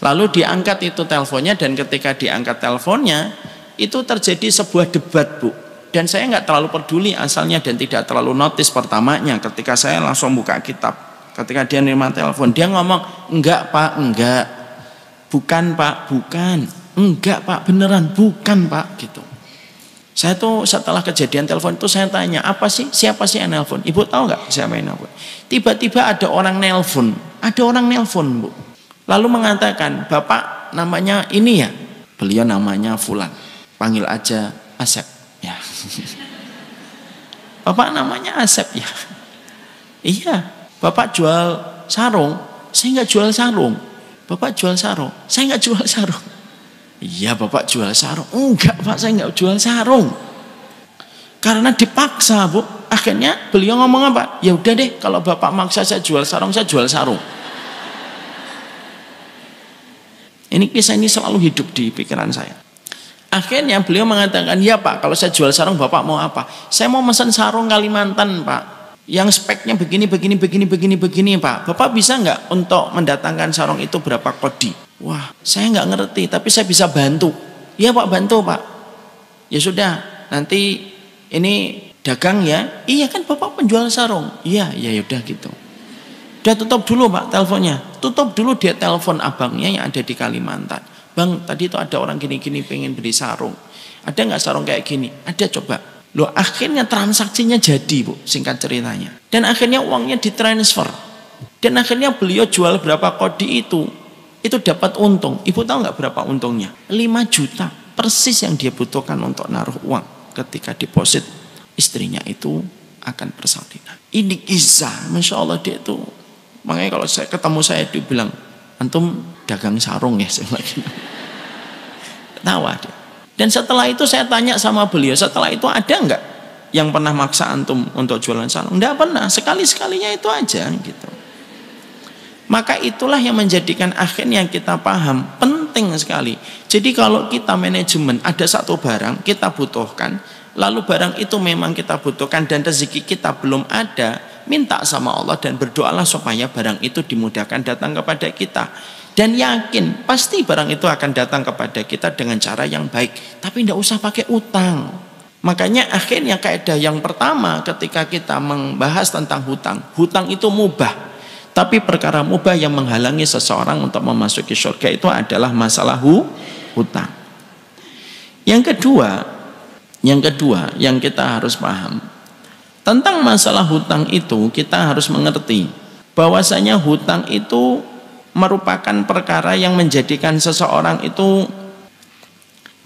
Lalu diangkat itu teleponnya, dan ketika diangkat teleponnya itu terjadi sebuah debat Bu. Dan saya nggak terlalu peduli asalnya dan tidak terlalu notice pertamanya. Ketika saya langsung buka kitab, ketika dia nerima telepon, dia ngomong, enggak Pak, enggak, bukan Pak, bukan, enggak Pak, beneran bukan Pak gitu. Saya tuh setelah kejadian telepon itu saya tanya, apa sih, siapa sih yang nelpon? Ibu tahu nggak siapa yang nelpon? Tiba-tiba ada orang nelpon Bu. Lalu mengatakan, Bapak namanya ini ya? Beliau namanya Fulan, panggil aja Asep ya. Bapak namanya Asep ya? Iya. Bapak jual sarung? Saya nggak jual sarung. Bapak jual sarung? Saya nggak jual sarung. Iya Bapak jual sarung. Enggak Pak, saya enggak jual sarung. Karena dipaksa Bu. Akhirnya beliau ngomong apa? Ya udah deh, kalau Bapak maksa saya jual sarung, saya jual sarung. Ini kisah ini selalu hidup di pikiran saya. Akhirnya beliau mengatakan, ya Pak, kalau saya jual sarung Bapak mau apa? Saya mau pesan sarung Kalimantan Pak, yang speknya begini Pak. Bapak bisa nggak untuk mendatangkan sarung itu berapa kodi? Wah, saya nggak ngerti, tapi saya bisa bantu. Iya Pak, bantu Pak. Ya sudah, nanti ini dagang ya. Iya kan Bapak penjual sarung. Iya, ya udah gitu. Udah tutup dulu Pak teleponnya. Tutup dulu, dia telepon abangnya yang ada di Kalimantan. Bang, tadi itu ada orang gini-gini pengen beli sarung. Ada nggak sarung kayak gini? Ada, coba. Loh, akhirnya transaksinya jadi Bu, singkat ceritanya. Dan akhirnya uangnya ditransfer. Dan akhirnya beliau jual berapa kodi itu dapat untung. Ibu tahu nggak berapa untungnya? 5 juta. Persis yang dia butuhkan untuk naruh uang ketika deposit istrinya itu akan persalinan. Ini kisah, Masya Allah dia itu. Makanya kalau saya ketemu saya, dia bilang, antum dagang sarung ya? Saya lagi tawa dia. Dan setelah itu saya tanya sama beliau, setelah itu ada nggak yang pernah maksa antum untuk jualan sarung? Nggak pernah, sekali-sekalinya itu aja gitu. Maka itulah yang menjadikan akhirnya kita paham, penting sekali. Jadi kalau kita manajemen ada satu barang kita butuhkan, lalu barang itu memang kita butuhkan dan rezeki kita belum ada, minta sama Allah dan berdoalah supaya barang itu dimudahkan datang kepada kita. Dan yakin pasti barang itu akan datang kepada kita dengan cara yang baik, tapi tidak usah pakai utang. Makanya akhirnya kaidah yang pertama ketika kita membahas tentang hutang, hutang itu mubah. Tapi perkara mubah yang menghalangi seseorang untuk memasuki surga itu adalah masalah hutang. Yang kedua yang kita harus paham tentang masalah hutang itu, kita harus mengerti bahwasanya hutang itu merupakan perkara yang menjadikan seseorang itu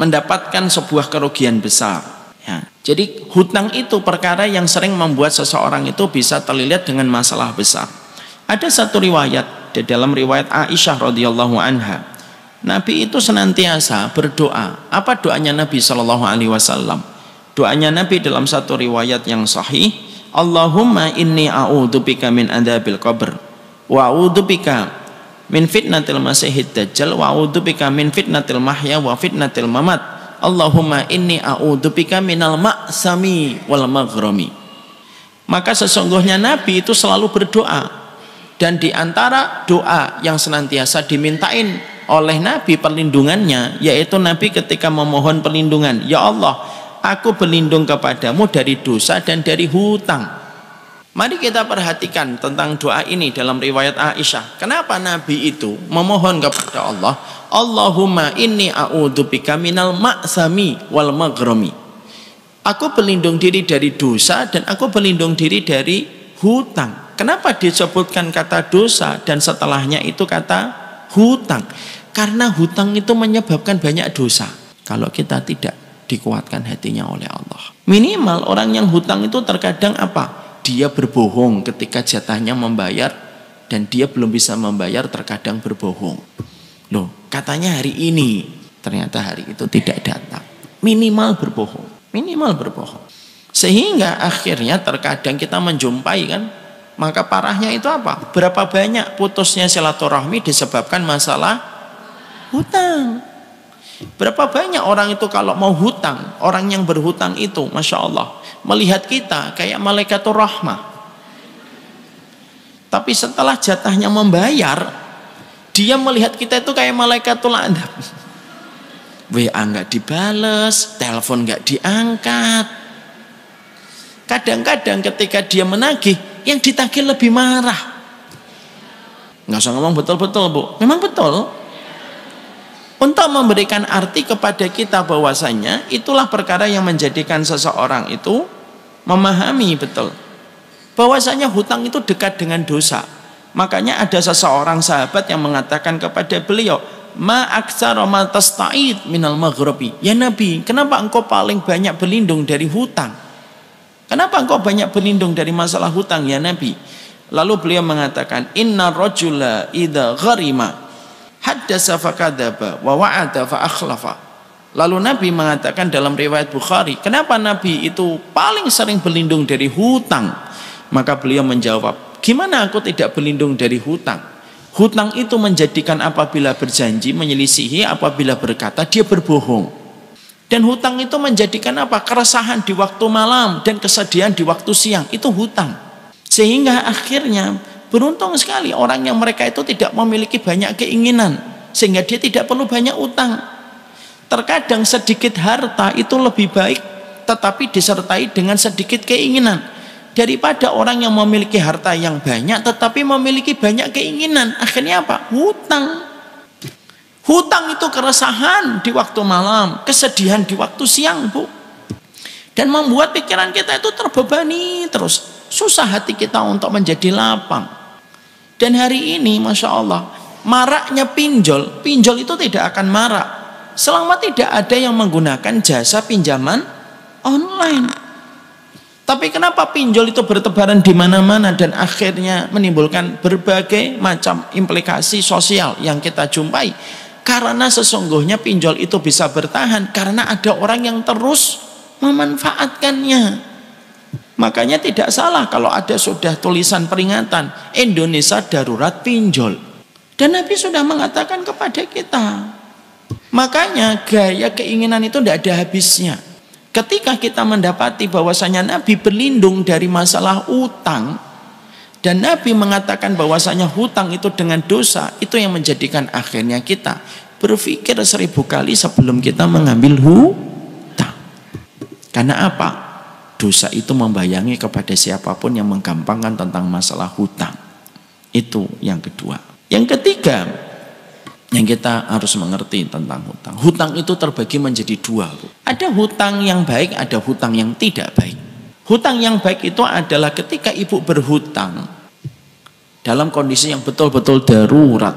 mendapatkan sebuah kerugian besar. Ya. Jadi hutang itu perkara yang sering membuat seseorang itu bisa terlilit dengan masalah besar. Ada satu riwayat di dalam riwayat Aisyah radhiyallahu anha, Nabi itu senantiasa berdoa. Apa doanya Nabi Shallallahu Alaihi Wasallam? Doanya Nabi dalam satu riwayat yang sahih, Allahumma inni a'udzubika min adzabil qabr wa a'udzubika min fitnatil masiihid dajjal wa a'udzubika min fitnatil mahya wa fitnatil mamat. Allahumma inni a'udzubika minal ma'sami wal maghrami. Maka sesungguhnya Nabi itu selalu berdoa. Dan di antara doa yang senantiasa dimintain oleh Nabi perlindungannya, yaitu Nabi ketika memohon perlindungan, ya Allah, aku berlindung kepadamu dari dosa dan dari hutang. Mari kita perhatikan tentang doa ini dalam riwayat Aisyah. Kenapa Nabi itu memohon kepada Allah, Allahumma inni a'udzubika minal ma'sami wal maghrami. Aku berlindung diri dari dosa dan aku berlindung diri dari hutang. Kenapa disebutkan kata dosa dan setelahnya itu kata hutang? Karena hutang itu menyebabkan banyak dosa kalau kita tidak dikuatkan hatinya oleh Allah. Minimal orang yang hutang itu terkadang apa? Dia berbohong ketika jatahnya membayar dan dia belum bisa membayar, terkadang berbohong. Loh, katanya hari ini, ternyata hari itu tidak datang. Minimal berbohong. Sehingga akhirnya terkadang kita menjumpai kan, maka parahnya itu apa? Berapa banyak putusnya silaturahmi disebabkan masalah hutang. Berapa banyak orang itu kalau mau hutang, orang yang berhutang itu, Masya Allah, melihat kita kayak malaikatur rahmah. Tapi setelah jatahnya membayar, dia melihat kita itu kayak malaikatul adab. WA nggak dibales, telepon nggak diangkat. Kadang-kadang ketika dia menagih, yang ditagih lebih marah. Nggak usah ngomong betul-betul, Bu. Memang betul. Untuk memberikan arti kepada kita bahwasanya itulah perkara yang menjadikan seseorang itu memahami betul bahwasanya hutang itu dekat dengan dosa. Makanya ada seseorang sahabat yang mengatakan kepada beliau, ma aktsara ma tasta'id minal maghrabi. Ya Nabi, kenapa engkau paling banyak berlindung dari hutang? Kenapa engkau banyak berlindung dari masalah hutang ya Nabi? Lalu beliau mengatakan, inna rajula idza gharima haddasa fakadzaba wa wa'ada fa akhlafa. Lalu Nabi mengatakan dalam riwayat Bukhari, kenapa Nabi itu paling sering berlindung dari hutang? Maka beliau menjawab, gimana aku tidak berlindung dari hutang? Hutang itu menjadikan apabila berjanji menyelisihi, apabila berkata dia berbohong. Dan hutang itu menjadikan apa? Keresahan di waktu malam dan kesedihan di waktu siang. Itu hutang. Sehingga akhirnya beruntung sekali orang yang mereka itu tidak memiliki banyak keinginan, sehingga dia tidak perlu banyak utang. Terkadang sedikit harta itu lebih baik tetapi disertai dengan sedikit keinginan, daripada orang yang memiliki harta yang banyak tetapi memiliki banyak keinginan. Akhirnya apa? Hutang. Hutang itu keresahan di waktu malam, kesedihan di waktu siang, Bu. Dan membuat pikiran kita itu terbebani terus. Susah hati kita untuk menjadi lapang. Dan hari ini, Masya Allah, maraknya pinjol. Pinjol itu tidak akan marak selama tidak ada yang menggunakan jasa pinjaman online. Tapi kenapa pinjol itu bertebaran di mana-mana dan akhirnya menimbulkan berbagai macam implikasi sosial yang kita jumpai? Karena sesungguhnya pinjol itu bisa bertahan karena ada orang yang terus memanfaatkannya. Makanya tidak salah kalau ada sudah tulisan peringatan Indonesia darurat pinjol. Dan Nabi sudah mengatakan kepada kita. Makanya gaya keinginan itu tidak ada habisnya. Ketika kita mendapati bahwasanya Nabi berlindung dari masalah utang, dan Nabi mengatakan bahwasanya hutang itu dengan dosa, itu yang menjadikan akhirnya kita berpikir 1000 kali sebelum kita mengambil hutang. Karena apa? Dosa itu membayangi kepada siapapun yang menggampangkan tentang masalah hutang. Itu yang kedua. Yang ketiga, yang kita harus mengerti tentang hutang. Hutang itu terbagi menjadi dua. Ada hutang yang baik, ada hutang yang tidak baik. Hutang yang baik itu adalah ketika ibu berhutang dalam kondisi yang betul-betul darurat,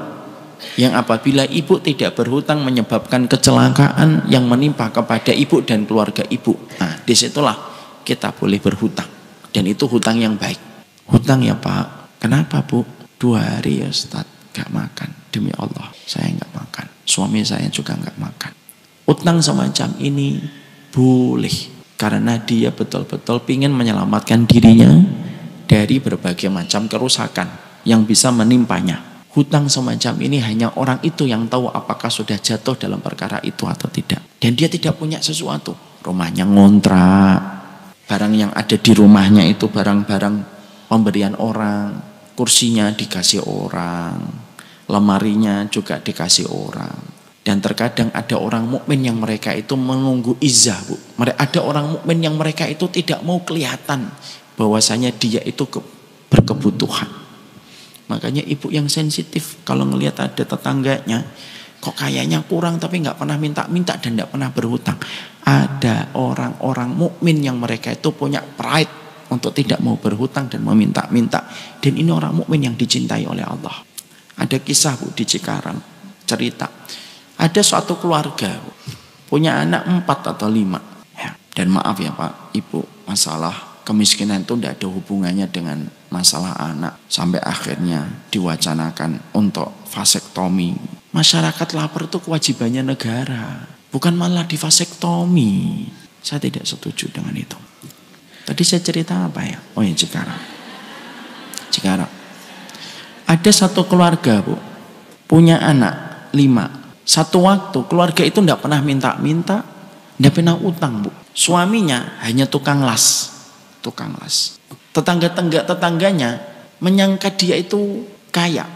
yang apabila ibu tidak berhutang menyebabkan kecelakaan yang menimpa kepada ibu dan keluarga ibu. Nah, disitulah kita boleh berhutang. Dan itu hutang yang baik. Hutang ya Pak, kenapa Bu? 2 hari ya Ustaz, gak makan. Demi Allah, saya gak makan. Suami saya juga gak makan. Utang semacam ini boleh. Karena dia betul-betul ingin menyelamatkan dirinya dari berbagai macam kerusakan yang bisa menimpanya. Hutang semacam ini hanya orang itu yang tahu apakah sudah jatuh dalam perkara itu atau tidak. Dan dia tidak punya sesuatu. Rumahnya ngontrak, barang yang ada di rumahnya itu barang-barang pemberian orang, kursinya dikasih orang, lemarinya juga dikasih orang. Dan terkadang ada orang mukmin yang mereka itu menunggu izah, Bu. Ada orang mukmin yang mereka itu tidak mau kelihatan bahwasanya dia itu berkebutuhan. Makanya ibu yang sensitif kalau ngelihat ada tetangganya kok kayaknya kurang tapi nggak pernah minta-minta dan nggak pernah berhutang. Ada orang-orang mukmin yang mereka itu punya pride untuk tidak mau berhutang dan meminta-minta. Dan ini orang mukmin yang dicintai oleh Allah. Ada kisah Bu di Cikarang, cerita. Ada suatu keluarga punya anak 4 atau 5 ya. Dan maaf ya Pak, Ibu, masalah kemiskinan itu tidak ada hubungannya dengan masalah anak. Sampai akhirnya diwacanakan untuk vasektomi. Masyarakat lapar itu kewajibannya negara, bukan malah divasektomi. Saya tidak setuju dengan itu. Tadi saya cerita apa ya? Oh ya, Cikarang. Ada satu keluarga Bu, punya anak 5. Satu waktu keluarga itu tidak pernah minta-minta, tidak pernah utang Bu. Suaminya hanya tukang las. Tetangganya menyangka dia itu kaya,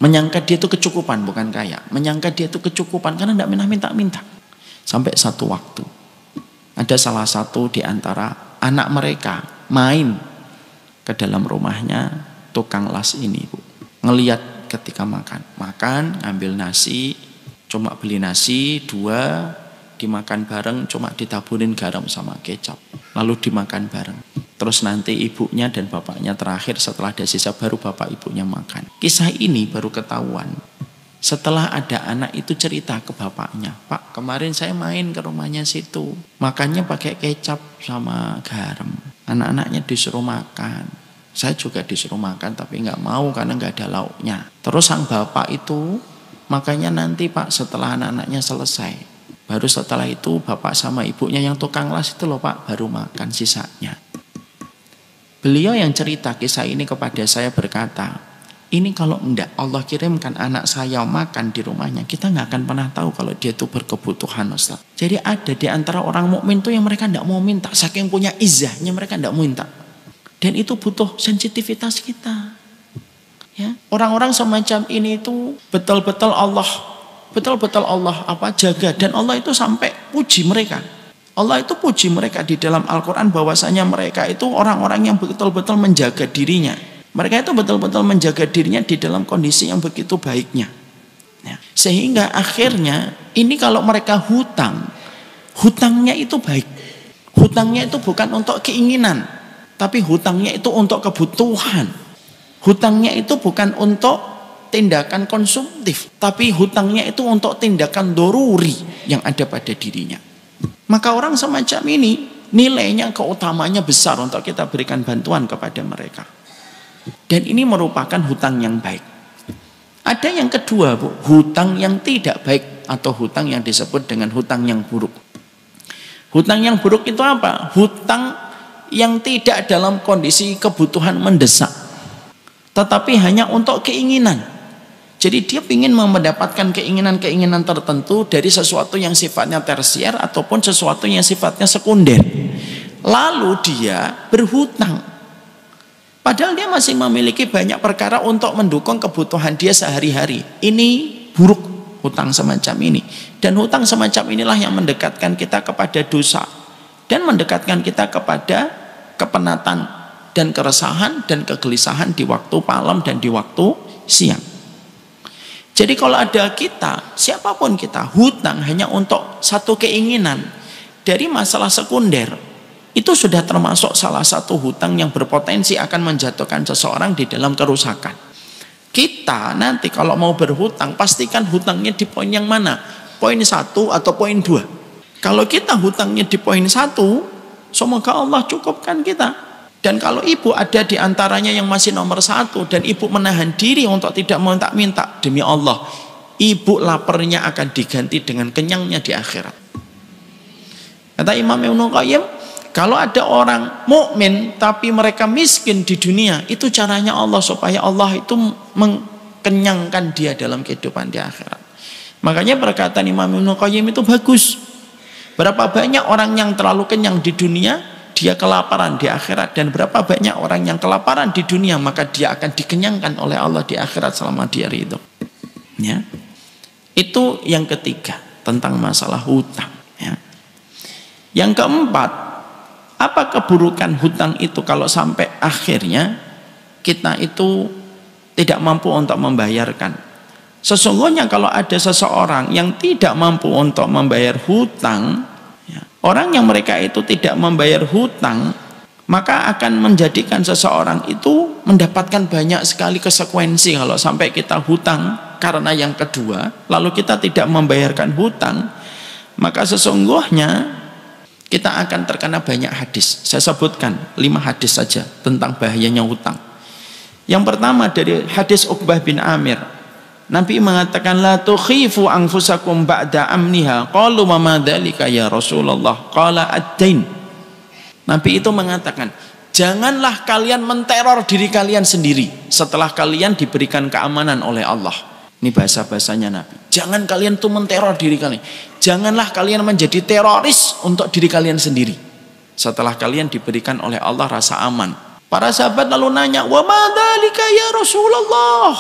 menyangka dia itu kecukupan, bukan kaya, menyangka dia itu kecukupan karena tidak pernah minta-minta. Sampai satu waktu ada salah satu di antara anak mereka main ke dalam rumahnya tukang las ini Bu. Ngelihat ketika makan, ngambil nasi, cuma beli nasi 2, dimakan bareng, cuma ditaburin garam sama kecap, lalu dimakan bareng. Terus nanti ibunya dan bapaknya terakhir, setelah ada sisa baru bapak ibunya makan. Kisah ini baru ketahuan setelah ada anak itu cerita ke bapaknya, Pak, kemarin saya main ke rumahnya situ, makannya pakai kecap sama garam, anak-anaknya disuruh makan, saya juga disuruh makan tapi nggak mau karena nggak ada lauknya. Terus sang bapak itu, makanya nanti Pak setelah anak-anaknya selesai, baru setelah itu bapak sama ibunya yang tukang las itu loh Pak, baru makan sisanya. Beliau yang cerita kisah ini kepada saya berkata, ini kalau enggak Allah kirimkan anak saya makan di rumahnya, kita nggak akan pernah tahu kalau dia itu berkebutuhan Ustaz. Jadi ada di antara orang mukmin itu yang mereka enggak mau minta, saking punya izahnya mereka enggak mau minta. Dan itu butuh sensitivitas kita. Ya, orang-orang semacam ini itu betul-betul Allah jaga, dan Allah itu sampai puji mereka. Allah itu puji mereka di dalam Al-Quran bahwasanya mereka itu orang-orang yang betul-betul menjaga dirinya. Mereka itu betul-betul menjaga dirinya di dalam kondisi yang begitu baiknya. Ya, sehingga akhirnya ini kalau mereka hutangnya itu baik. Hutangnya itu bukan untuk keinginan, tapi hutangnya itu untuk kebutuhan. Hutangnya itu bukan untuk tindakan konsumtif, tapi hutangnya itu untuk tindakan doruri yang ada pada dirinya. Maka orang semacam ini nilainya, keutamanya besar untuk kita berikan bantuan kepada mereka. Dan ini merupakan hutang yang baik. Ada yang kedua Bu, hutang yang tidak baik atau hutang yang disebut dengan hutang yang buruk. Hutang yang buruk itu apa? Hutang yang tidak dalam kondisi kebutuhan mendesak, tetapi hanya untuk keinginan. Jadi dia ingin mendapatkan keinginan-keinginan tertentu dari sesuatu yang sifatnya tersier ataupun sesuatu yang sifatnya sekunder. Lalu dia berhutang. Padahal dia masih memiliki banyak perkara untuk mendukung kebutuhan dia sehari-hari. Ini buruk hutang semacam ini. Dan hutang semacam inilah yang mendekatkan kita kepada dosa. Dan mendekatkan kita kepada kepenatan dan keresahan dan kegelisahan di waktu malam dan di waktu siang. Jadi kalau ada kita, siapapun kita, hutang hanya untuk satu keinginan dari masalah sekunder, itu sudah termasuk salah satu hutang yang berpotensi akan menjatuhkan seseorang di dalam kerusakan. Kita nanti kalau mau berhutang, pastikan hutangnya di poin yang mana? Poin 1 atau poin 2. Kalau kita hutangnya di poin 1, semoga Allah cukupkan kita. Dan kalau ibu ada di antaranya yang masih nomor 1 dan ibu menahan diri untuk tidak minta-minta, demi Allah, ibu laparnya akan diganti dengan kenyangnya di akhirat. Kata Imam Ibnu Qayyim, kalau ada orang mukmin tapi mereka miskin di dunia, itu caranya Allah supaya Allah itu mengkenyangkan dia dalam kehidupan di akhirat. Makanya perkataan Imam Ibnu Qayyim itu bagus. Berapa banyak orang yang terlalu kenyang di dunia, dia kelaparan di akhirat, dan berapa banyak orang yang kelaparan di dunia, maka dia akan dikenyangkan oleh Allah di akhirat selama dia ridho. Ya. Itu yang ketiga tentang masalah hutang. Ya. Yang keempat, apa keburukan hutang itu kalau sampai akhirnya kita itu tidak mampu untuk membayarkan. Sesungguhnya kalau ada seseorang yang tidak mampu untuk membayar hutang, orang yang mereka itu tidak membayar hutang, maka akan menjadikan seseorang itu mendapatkan banyak sekali konsekuensi. Kalau sampai kita hutang karena yang kedua, lalu kita tidak membayarkan hutang, maka sesungguhnya kita akan terkena banyak hadis. Saya sebutkan 5 hadis saja tentang bahayanya hutang. Yang pertama dari hadis Uqbah bin Amir, Nabi mengatakan, la tukhifu anfusakum ba'da amniha. Qalu wa ma dzalika ya Rasulullah? Qala ad-dain. Nabi itu mengatakan, janganlah kalian menteror diri kalian sendiri setelah kalian diberikan keamanan oleh Allah. Ini bahasa-bahasanya Nabi. Jangan kalian tuh menteror diri kalian. Janganlah kalian menjadi teroris untuk diri kalian sendiri setelah kalian diberikan oleh Allah rasa aman. Para sahabat lalu nanya, wa ma dzalika ya Rasulullah?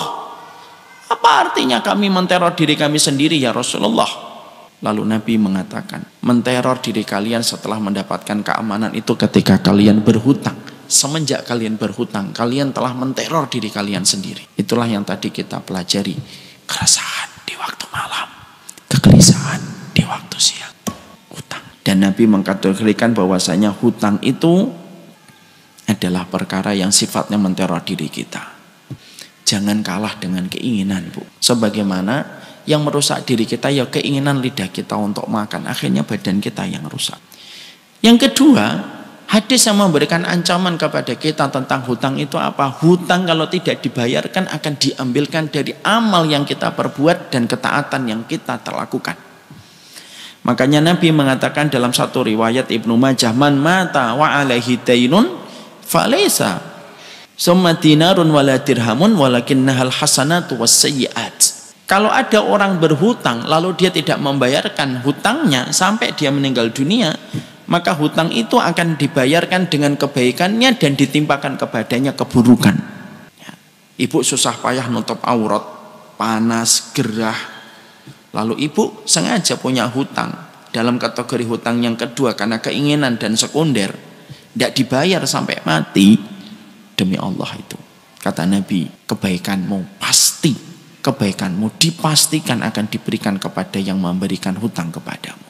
Apa artinya kami menteror diri kami sendiri ya Rasulullah? Lalu Nabi mengatakan, menteror diri kalian setelah mendapatkan keamanan itu ketika kalian berhutang. Semenjak kalian berhutang, kalian telah menteror diri kalian sendiri. Itulah yang tadi kita pelajari. Keresahan di waktu malam, kegelisahan di waktu siang, hutang. Dan Nabi mengkategorikan bahwasanya hutang itu adalah perkara yang sifatnya menteror diri kita. Jangan kalah dengan keinginan, Bu. Sebagaimana yang merusak diri kita ya keinginan lidah kita untuk makan. Akhirnya badan kita yang rusak. Yang kedua, hadis yang memberikan ancaman kepada kita tentang hutang itu apa? Hutang kalau tidak dibayarkan akan diambilkan dari amal yang kita perbuat dan ketaatan yang kita terlakukan. Makanya Nabi mengatakan dalam satu riwayat Ibnu Majah, man mata wa alaihi dainun falaysa summa dinarun wala dirhamun walakinnahal hasanatu wassayyiat. Kalau ada orang berhutang lalu dia tidak membayarkan hutangnya sampai dia meninggal dunia, maka hutang itu akan dibayarkan dengan kebaikannya dan ditimpakan kepadanya keburukan. Ibu susah payah nutup aurat, panas, gerah, lalu ibu sengaja punya hutang dalam kategori hutang yang kedua karena keinginan dan sekunder, tidak dibayar sampai mati. Demi Allah itu, kata Nabi, kebaikanmu dipastikan akan diberikan kepada yang memberikan hutang kepadamu.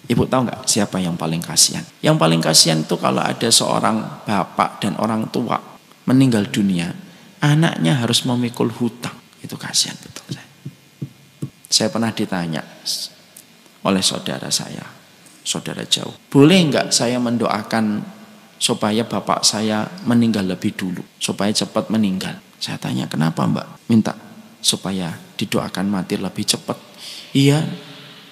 Ibu tahu nggak siapa yang paling kasihan? Yang paling kasihan itu kalau ada seorang bapak dan orang tua meninggal dunia, anaknya harus memikul hutang. Itu kasihan betul. Saya pernah ditanya oleh saudara saya, saudara jauh, boleh nggak saya mendoakan supaya bapak saya meninggal lebih dulu, supaya cepat meninggal? Saya tanya, kenapa Mbak minta supaya didoakan mati lebih cepat? Iya,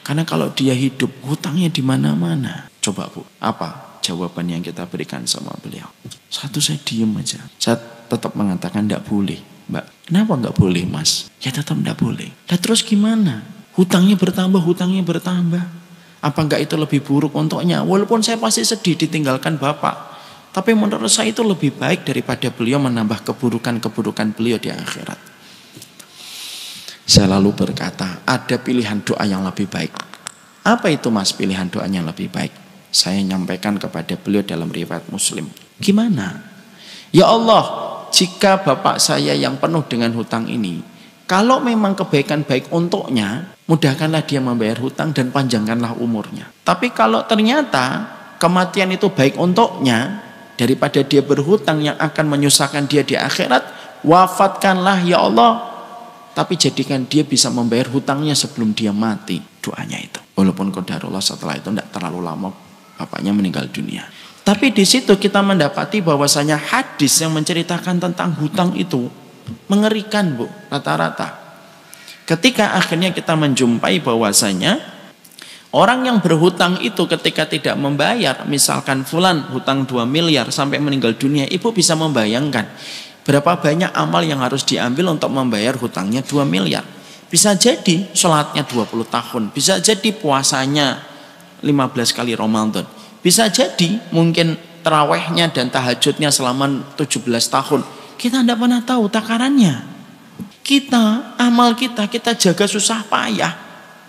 karena kalau dia hidup hutangnya di mana-mana. Coba Bu, apa jawaban yang kita berikan sama beliau? Satu, saya diem aja. Saya tetap mengatakan tidak boleh Mbak, kenapa nggak boleh Mas? Ya tetap nggak boleh. Nah terus gimana? Hutangnya bertambah. Apa enggak itu lebih buruk untuknya? Walaupun saya pasti sedih ditinggalkan Bapak. Tapi menurut saya itu lebih baik daripada beliau menambah keburukan-keburukan beliau di akhirat. Saya lalu berkata, ada pilihan doa yang lebih baik. Apa itu Mas pilihan doa yang lebih baik? Saya nyampaikan kepada beliau dalam riwayat Muslim. Gimana? Ya Allah, jika Bapak saya yang penuh dengan hutang ini, kalau memang kebaikan baik untuknya, mudahkanlah dia membayar hutang dan panjangkanlah umurnya. Tapi kalau ternyata kematian itu baik untuknya, daripada dia berhutang yang akan menyusahkan dia di akhirat, wafatkanlah ya Allah, tapi jadikan dia bisa membayar hutangnya sebelum dia mati. Doanya itu. Walaupun qadarullah setelah itu tidak terlalu lama bapaknya meninggal dunia. Tapi di situ kita mendapati bahwasanya hadis yang menceritakan tentang hutang itu mengerikan, Bu, rata-rata. Ketika akhirnya kita menjumpai bahwasanya orang yang berhutang itu ketika tidak membayar, misalkan fulan hutang 2 miliar sampai meninggal dunia, ibu bisa membayangkan berapa banyak amal yang harus diambil untuk membayar hutangnya 2 miliar. Bisa jadi sholatnya 20 tahun, bisa jadi puasanya 15 kali Ramadan, bisa jadi mungkin tarawehnya dan tahajudnya selama 17 tahun. Kita tidak pernah tahu takarannya. Amal kita jaga susah payah,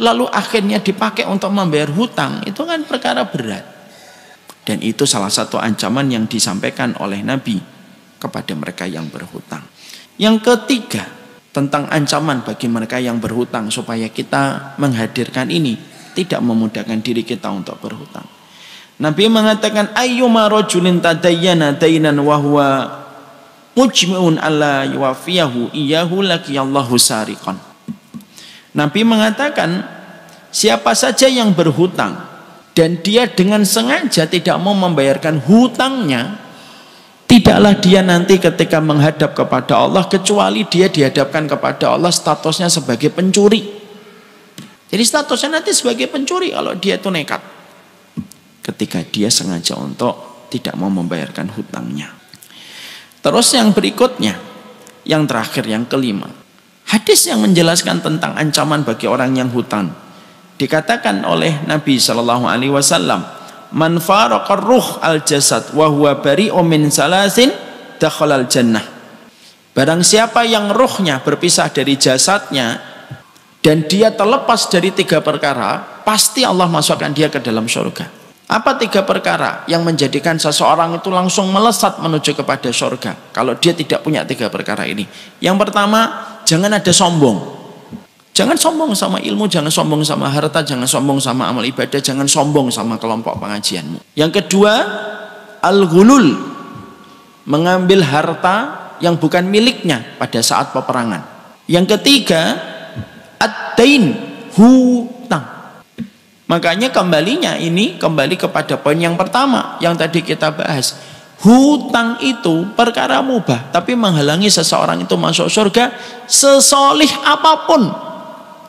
lalu akhirnya dipakai untuk membayar hutang, itu kan perkara berat. Dan itu salah satu ancaman yang disampaikan oleh Nabi kepada mereka yang berhutang. Yang ketiga, tentang ancaman bagi mereka yang berhutang, supaya kita menghadirkan ini, tidak memudahkan diri kita untuk berhutang. Nabi mengatakan, ayyuma rajulin tadayyana dainan wa huwa mujmi'un alla yuwafiyahu iyyahu laqiyallahu sariqan. Nabi mengatakan, siapa saja yang berhutang dan dia dengan sengaja tidak mau membayarkan hutangnya, tidaklah dia nanti ketika menghadap kepada Allah, kecuali dia dihadapkan kepada Allah statusnya sebagai pencuri. Jadi statusnya nanti sebagai pencuri kalau dia itu nekat, ketika dia sengaja untuk tidak mau membayarkan hutangnya. Terus yang berikutnya, yang terakhir, yang kelima, hadis yang menjelaskan tentang ancaman bagi orang yang hutang. Dikatakan oleh Nabi Shallallahu Alaihi Wasallam, man faraqar ruh al jasad wa huwa bari'un min salasin dakhalal jannah. Barang siapa yang ruhnya berpisah dari jasadnya dan dia terlepas dari 3 perkara, pasti Allah masukkan dia ke dalam surga. Apa 3 perkara yang menjadikan seseorang itu langsung melesat menuju kepada surga kalau dia tidak punya 3 perkara ini? Yang pertama, jangan ada sombong. Jangan sombong sama ilmu, jangan sombong sama harta, jangan sombong sama amal ibadah, jangan sombong sama kelompok pengajianmu. Yang kedua, al-ghulul, mengambil harta yang bukan miliknya pada saat peperangan. Yang ketiga, ad-dain, hutang. Makanya kembalinya ini kembali kepada poin yang pertama yang tadi kita bahas. Hutang itu perkara mubah, tapi menghalangi seseorang itu masuk surga sesolih apapun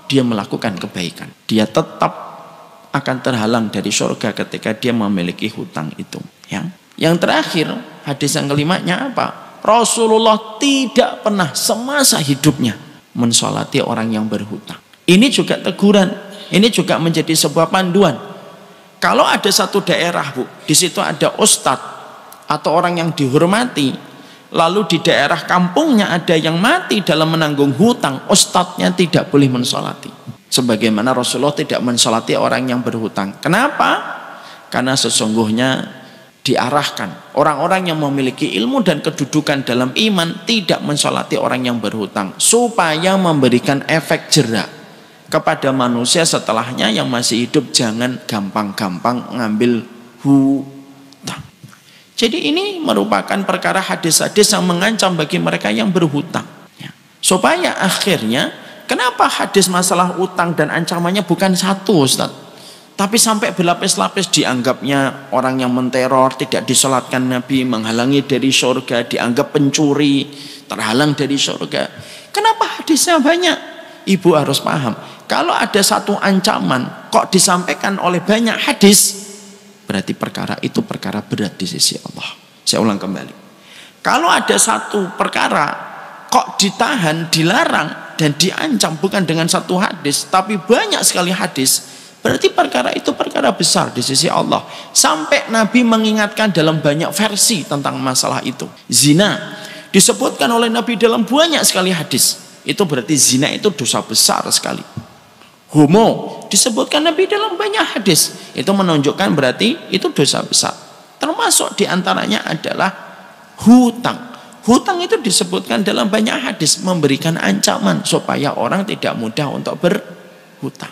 dia melakukan kebaikan. Dia tetap akan terhalang dari surga ketika dia memiliki hutang itu. Ya. Yang terakhir, hadis yang kelimanya apa? Rasulullah tidak pernah semasa hidupnya mensolati orang yang berhutang. Ini juga teguran. Ini juga menjadi sebuah panduan. Kalau ada satu daerah, Bu, di situ ada ustadz atau orang yang dihormati, lalu di daerah kampungnya ada yang mati dalam menanggung hutang, ustadznya tidak boleh mensolati. Sebagaimana Rasulullah tidak mensolati orang yang berhutang. Kenapa? Karena sesungguhnya diarahkan orang-orang yang memiliki ilmu dan kedudukan dalam iman tidak mensolati orang yang berhutang, supaya memberikan efek jerak kepada manusia setelahnya yang masih hidup, jangan gampang-gampang ngambil hutang. Jadi ini merupakan perkara hadis-hadis yang mengancam bagi mereka yang berhutang. Ya. Supaya akhirnya, kenapa hadis masalah utang dan ancamannya bukan satu, Ustaz? Tapi sampai berlapis-lapis, dianggapnya orang yang menteror, tidak disolatkan Nabi, menghalangi dari surga, dianggap pencuri, terhalang dari surga. Kenapa hadisnya banyak? Ibu harus paham. Kalau ada satu ancaman kok disampaikan oleh banyak hadis, berarti perkara itu perkara berat di sisi Allah. Saya ulang kembali. Kalau ada satu perkara kok ditahan, dilarang, dan diancam bukan dengan satu hadis, tapi banyak sekali hadis, berarti perkara itu perkara besar di sisi Allah. Sampai Nabi mengingatkan dalam banyak versi tentang masalah itu. Zina disebutkan oleh Nabi dalam banyak sekali hadis. Itu berarti zina itu dosa besar sekali. Homo disebutkan Nabi dalam banyak hadis. Itu menunjukkan berarti itu dosa besar. Termasuk diantaranya adalah hutang. Hutang itu disebutkan dalam banyak hadis, memberikan ancaman supaya orang tidak mudah untuk berhutang.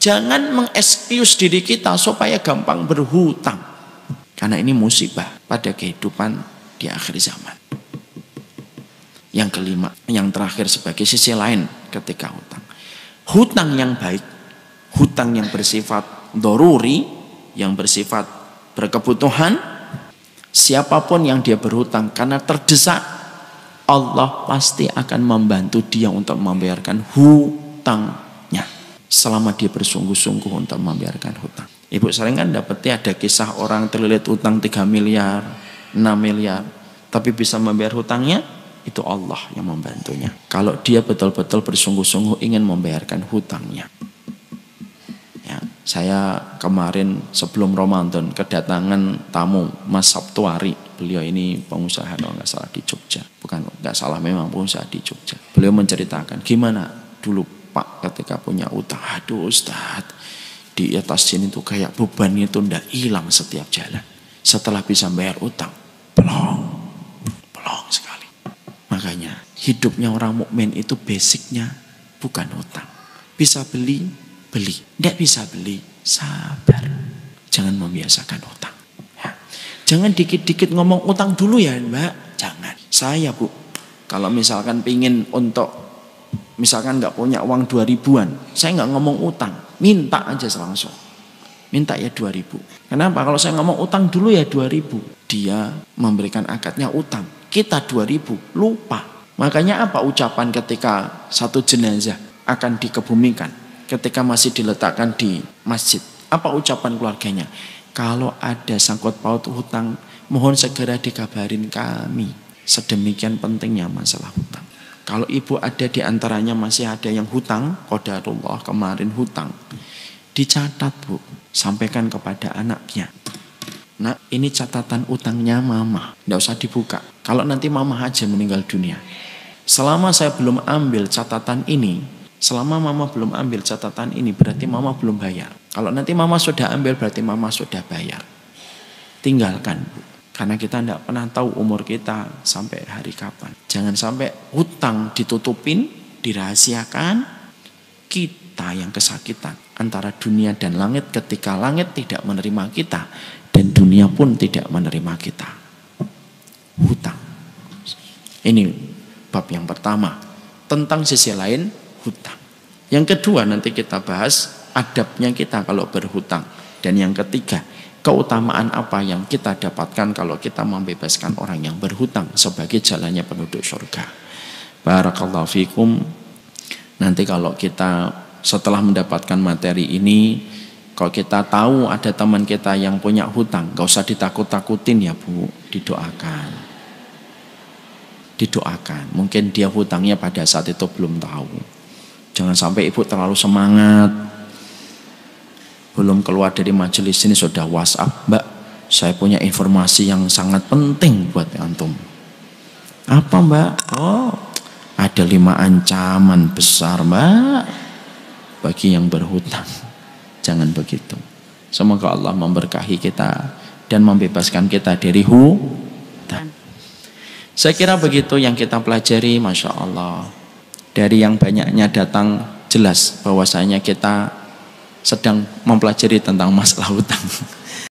Jangan mengexcuse diri kita supaya gampang berhutang. Karena ini musibah pada kehidupan di akhir zaman. Yang kelima, yang terakhir sebagai sisi lain ketika hutang. Hutang yang baik, hutang yang bersifat doruri, yang bersifat berkebutuhan, siapapun yang dia berhutang karena terdesak, Allah pasti akan membantu dia untuk membayarkan hutangnya. Selama dia bersungguh-sungguh untuk membayarkan hutang. Ibu sering kan dapetnya ada kisah orang terlilit hutang 3 miliar, 6 miliar, tapi bisa membayar hutangnya, itu Allah yang membantunya. Kalau dia betul-betul bersungguh-sungguh ingin membayarkan hutangnya. Ya, saya kemarin sebelum Ramadan kedatangan tamu Mas Sabtuari. Beliau ini pengusaha kalau nggak salah di Jogja. Bukan nggak salah, memang pengusaha di Jogja. Beliau menceritakan gimana dulu Pak ketika punya utang. Aduh Ustadz, di atas sini tuh kayak bebannya itu ndak hilang setiap jalan. Setelah bisa bayar utang, pelong sekali. Makanya hidupnya orang mukmin itu basicnya bukan utang. Bisa beli, tidak bisa beli, sabar. Jangan membiasakan utang. Ya. Jangan dikit-dikit ngomong utang dulu ya Mbak. Jangan. Saya Bu, kalau misalkan pingin untuk, misalkan nggak punya uang 2000-an, saya nggak ngomong utang, minta aja langsung. Minta ya 2000. Kenapa? Kalau saya ngomong utang dulu ya 2000, dia memberikan akadnya utang. Kita 2000 lupa. Makanya apa ucapan ketika satu jenazah akan dikebumikan, ketika masih diletakkan di masjid, apa ucapan keluarganya? Kalau ada sangkut paut hutang, mohon segera dikabarin kami. Sedemikian pentingnya masalah hutang. Kalau ibu ada di antaranya masih ada yang hutang, qadarullah kemarin hutang, dicatat Bu, sampaikan kepada anaknya. Nah, ini catatan utangnya mama, tidak usah dibuka. Kalau nanti mama aja meninggal dunia, selama saya belum ambil catatan ini, selama mama belum ambil catatan ini, berarti mama belum bayar. Kalau nanti mama sudah ambil, berarti mama sudah bayar. Tinggalkan Bu, karena kita tidak pernah tahu umur kita sampai hari kapan. Jangan sampai hutang ditutupin, dirahasiakan, kita yang kesakitan antara dunia dan langit ketika langit tidak menerima kita. Dan dunia pun tidak menerima kita. Hutang. Ini bab yang pertama. Tentang sisi lain, hutang. Yang kedua nanti kita bahas adabnya kita kalau berhutang. Dan yang ketiga, keutamaan apa yang kita dapatkan kalau kita membebaskan orang yang berhutang sebagai jalannya penduduk surga. Barakallahu fikum. Nanti kalau kita setelah mendapatkan materi ini, kalau kita tahu ada teman kita yang punya hutang, gak usah ditakut-takutin ya Bu, didoakan. Didoakan. Mungkin dia hutangnya pada saat itu belum tahu. Jangan sampai ibu terlalu semangat. Belum keluar dari majelis ini sudah WhatsApp, Mbak, saya punya informasi yang sangat penting buat antum. Apa Mbak? Oh, ada 5 ancaman besar Mbak bagi yang berhutang. Jangan begitu. Semoga Allah memberkahi kita dan membebaskan kita dari hutang. Saya kira begitu yang kita pelajari, Masya Allah. Dari yang banyaknya datang jelas bahwasanya kita sedang mempelajari tentang masalah hutang.